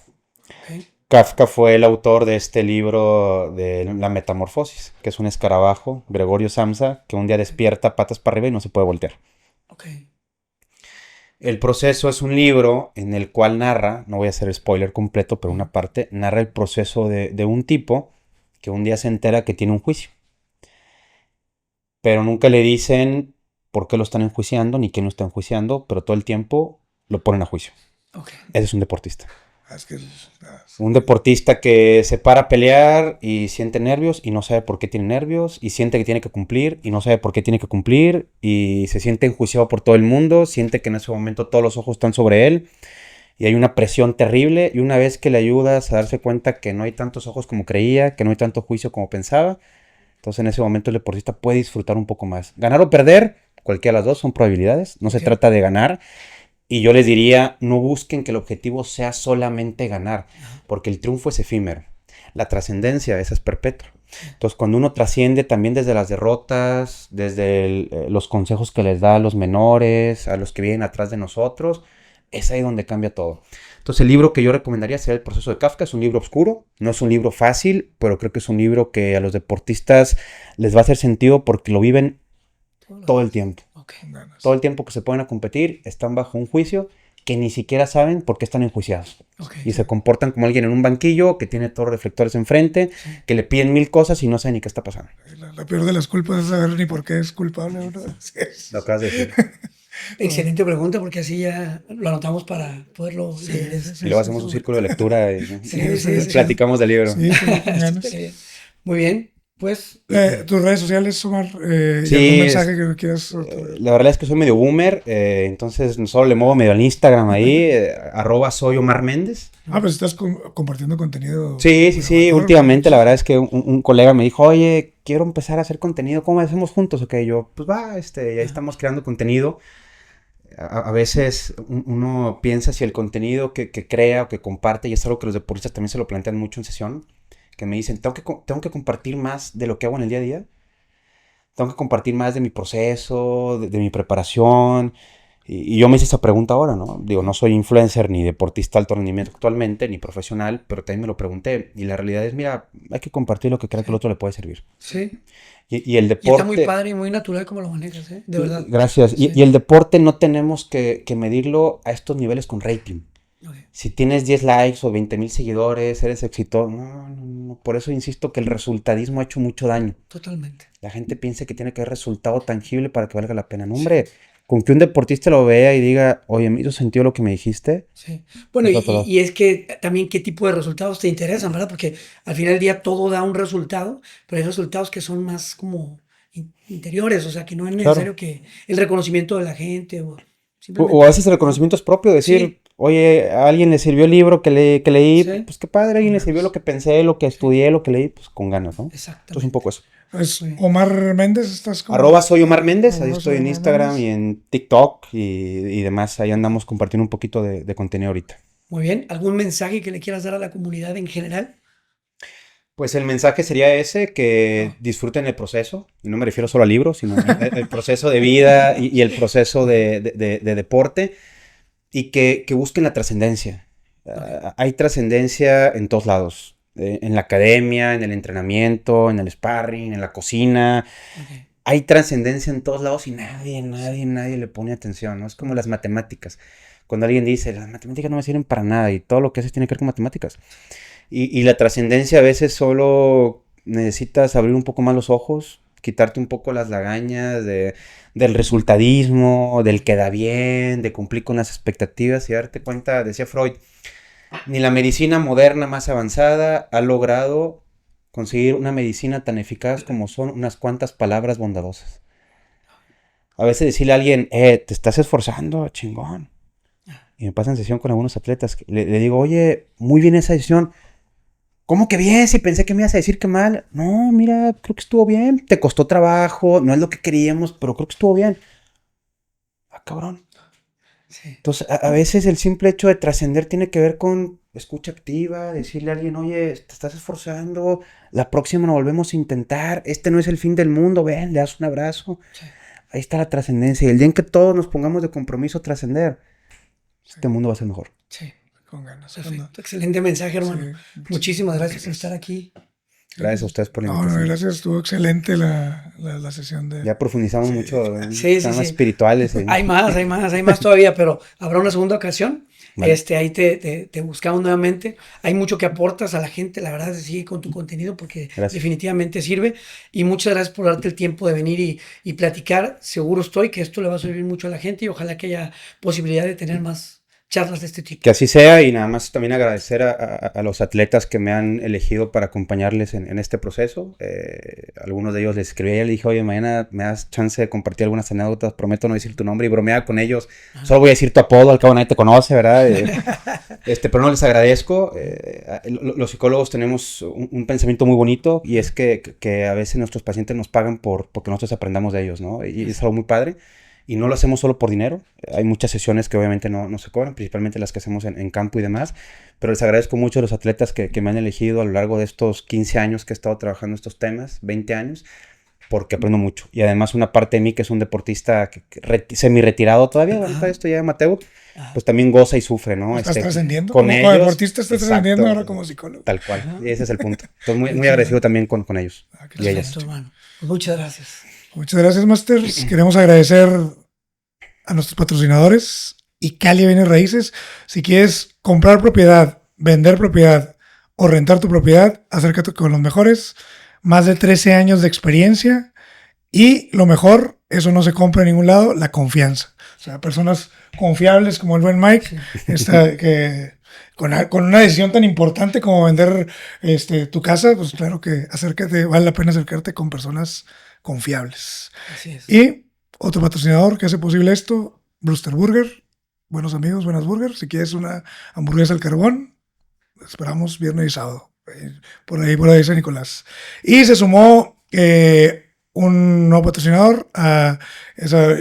Ok. Kafka fue el autor de este libro de La Metamorfosis, que es un escarabajo, Gregorio Samsa, que un día despierta patas para arriba y no se puede voltear. Ok. El Proceso es un libro en el cual narra, no voy a hacer el spoiler completo, pero una parte, narra el proceso de un tipo que un día se entera que tiene un juicio. Pero nunca le dicen por qué lo están enjuiciando ni quién lo está enjuiciando, pero todo el tiempo lo ponen a juicio. Okay. Ese es un deportista. Es que Un deportista que se para a pelear y siente nervios y no sabe por qué tiene nervios y siente que tiene que cumplir y no sabe por qué tiene que cumplir y se siente enjuiciado por todo el mundo, siente que en ese momento todos los ojos están sobre él y hay una presión terrible y una vez que le ayudas a darse cuenta que no hay tantos ojos como creía, que no hay tanto juicio como pensaba, entonces en ese momento el deportista puede disfrutar un poco más. Ganar o perder, cualquiera de las dos son probabilidades, no se trata de ganar. Y yo les diría, no busquen que el objetivo sea solamente ganar, porque el triunfo es efímero. La trascendencia, esa es perpetua. Entonces, cuando uno trasciende también desde las derrotas, desde los consejos que les da a los menores, a los que vienen atrás de nosotros, es ahí donde cambia todo. Entonces, el libro que yo recomendaría sería El proceso de Kafka. Es un libro oscuro, no es un libro fácil, pero creo que es un libro que a los deportistas les va a hacer sentido porque lo viven todo el tiempo. Okay. Todo el tiempo que se ponen a competir están bajo un juicio que ni siquiera saben por qué están enjuiciados. Okay. Y se comportan como alguien en un banquillo que tiene todos los reflectores enfrente, que le piden 1000 cosas y no saben ni qué está pasando. La peor de las culpas es saber ni por qué es culpable. ¿No? Lo acabas de decir. Excelente pregunta, porque así ya lo anotamos para poderlo leer. Y luego hacemos un círculo de lectura y Sí, platicamos del libro. Sí, sí, muy bien. Pues, tus redes sociales, Omar, sí, y algún mensaje que quieras. La verdad es que soy medio boomer, entonces solo le muevo medio al Instagram ahí, @soy Omar Méndez. Pues estás compartiendo contenido. Sí, últimamente la verdad es que un colega me dijo, oye, quiero empezar a hacer contenido, ¿cómo hacemos juntos? Ok, yo, pues va, y ahí estamos creando contenido. A veces uno piensa si el contenido que crea o que comparte, y es algo que los deportistas también se lo plantean mucho en sesión, que me dicen, tengo que compartir más de lo que hago en el día a día, tengo que compartir más de mi proceso, de mi preparación, y yo me hice esa pregunta ahora, ¿no? Digo, no soy influencer ni deportista de alto rendimiento actualmente, ni profesional, pero también me lo pregunté, y la realidad es, mira, hay que compartir lo que crea que el otro le puede servir. Sí. Y el deporte... Y está muy padre y muy natural como lo manejas, ¿eh? De verdad. Gracias. Sí. Y el deporte no tenemos que medirlo a estos niveles con rating. Okay. Si tienes 10 likes o 20,000 seguidores, eres exitoso. No. Por eso insisto que el resultadismo ha hecho mucho daño. Totalmente. La gente piensa que tiene que haber resultado tangible para que valga la pena. No, hombre, con que un deportista lo vea y diga, oye, me hizo sentido lo que me dijiste. Sí. Bueno, y es que también qué tipo de resultados te interesan, ¿verdad? Porque al final del día todo da un resultado, pero hay resultados que son más como interiores, o sea, que no es necesario que el reconocimiento de la gente o a veces el reconocimiento es propio, decir, oye, a alguien le sirvió el libro que leí, pues qué padre, a alguien le sirvió lo que pensé, lo que estudié, lo que leí, pues con ganas, ¿no? Exactamente. Entonces un poco eso. Pues Omar Méndez, estás como... @soy Omar Méndez, ahí estoy en Instagram y en TikTok y demás, ahí andamos compartiendo un poquito de contenido ahorita. Muy bien, ¿algún mensaje que le quieras dar a la comunidad en general? Pues el mensaje sería ese, que disfruten el proceso, y no me refiero solo al libro, sino el proceso de vida y el proceso de deporte, y que busquen la trascendencia. Hay trascendencia en todos lados, en la academia, en el entrenamiento, en el sparring, en la cocina. Okay. Hay trascendencia en todos lados y nadie le pone atención, ¿no? Es como las matemáticas. Cuando alguien dice, las matemáticas no me sirven para nada y todo lo que haces tiene que ver con matemáticas. Y la trascendencia a veces solo necesitas abrir un poco más los ojos, quitarte un poco las lagañas del resultadismo, del queda bien, de cumplir con las expectativas y darte cuenta, decía Freud, ni la medicina moderna más avanzada ha logrado conseguir una medicina tan eficaz como son unas cuantas palabras bondadosas. A veces decirle a alguien, te estás esforzando, chingón. Y me pasa en sesión con algunos atletas, le digo, oye, muy bien esa decisión. ¿Cómo que bien? Si pensé que me ibas a decir que mal. No, mira, creo que estuvo bien. Te costó trabajo, no es lo que queríamos, pero creo que estuvo bien. Cabrón. Sí. Entonces, a veces el simple hecho de trascender tiene que ver con escucha activa, decirle a alguien, oye, te estás esforzando, la próxima lo volvemos a intentar, este no es el fin del mundo, ven, le das un abrazo. Sí. Ahí está la trascendencia. Y el día en que todos nos pongamos de compromiso a trascender, este mundo va a ser mejor. Sí. Con ganas. Perfecto. Excelente mensaje, hermano. Sí. Muchísimas gracias por estar aquí. Gracias a ustedes por la invitación. No, gracias, estuvo excelente la sesión de... Ya profundizamos mucho en temas espirituales. Hay más todavía, pero habrá una segunda ocasión. Vale. Ahí te buscamos nuevamente. Hay mucho que aportas a la gente, la verdad, sigue con tu contenido porque Gracias. definitivamente sirve. Y muchas gracias por darte el tiempo de venir y platicar. Seguro estoy que esto le va a servir mucho a la gente y ojalá que haya posibilidad de tener más charlas de este tipo. Que así sea, y nada más también agradecer a los atletas que me han elegido para acompañarles en este proceso. Algunos de ellos les escribí y les dije, oye, mañana me das chance de compartir algunas anécdotas, prometo no decir tu nombre, y bromear con ellos. Solo voy a decir tu apodo, al cabo nadie te conoce, ¿verdad? Pero no, les agradezco. Los psicólogos tenemos un pensamiento muy bonito, y es que a veces nuestros pacientes nos pagan porque nosotros aprendamos de ellos, ¿no? Y es algo muy padre. Y no lo hacemos solo por dinero. Hay muchas sesiones que obviamente no se cobran, principalmente las que hacemos en campo y demás. Pero les agradezco mucho a los atletas que me han elegido a lo largo de estos 15 años que he estado trabajando estos temas, 20 años, porque aprendo mucho. Y además una parte de mí que es un deportista semi-retirado todavía, ahorita esto ya amateur, pues también goza y sufre, ¿no? Estás trascendiendo. Con Como ellos. deportista estás trascendiendo Exacto, ahora como psicólogo. tal cual. Y ese es el punto. Entonces muy agradecido también con ellos. Qué Y ellas. Perfecto, hermano. Pues muchas gracias. Muchas gracias, Masters. Queremos agradecer a nuestros patrocinadores y Cali Bienes Raíces. Si quieres comprar propiedad, vender propiedad o rentar tu propiedad, acércate con los mejores. Más de 13 años de experiencia y lo mejor, eso no se compra en ningún lado, la confianza. O sea, personas confiables como el buen Mike, que con una decisión tan importante como vender tu casa, pues claro que acércate, vale la pena acercarte con personas confiables. Así es. Y otro patrocinador que hace posible esto, Brewster Burger. Buenos amigos, buenas burgers. Si quieres una hamburguesa al carbón, esperamos viernes y sábado. Por ahí San Nicolás. Y se sumó un nuevo patrocinador a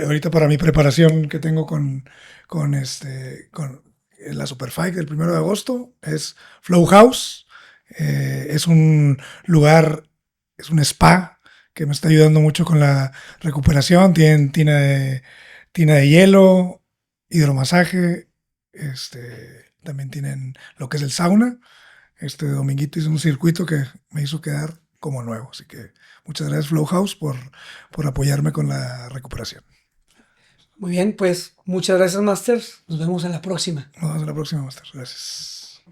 ahorita para mi preparación que tengo con la Superfight del 1 de agosto. Es Flow House. Es un lugar, es un spa que me está ayudando mucho con la recuperación. Tienen tina de hielo, hidromasaje, también tienen lo que es el sauna. Este dominguito hice un circuito que me hizo quedar como nuevo. Así que muchas gracias Flow House por apoyarme con la recuperación. Muy bien, pues muchas gracias, Masters. Nos vemos en la próxima. Nos vemos en la próxima, Master. Gracias.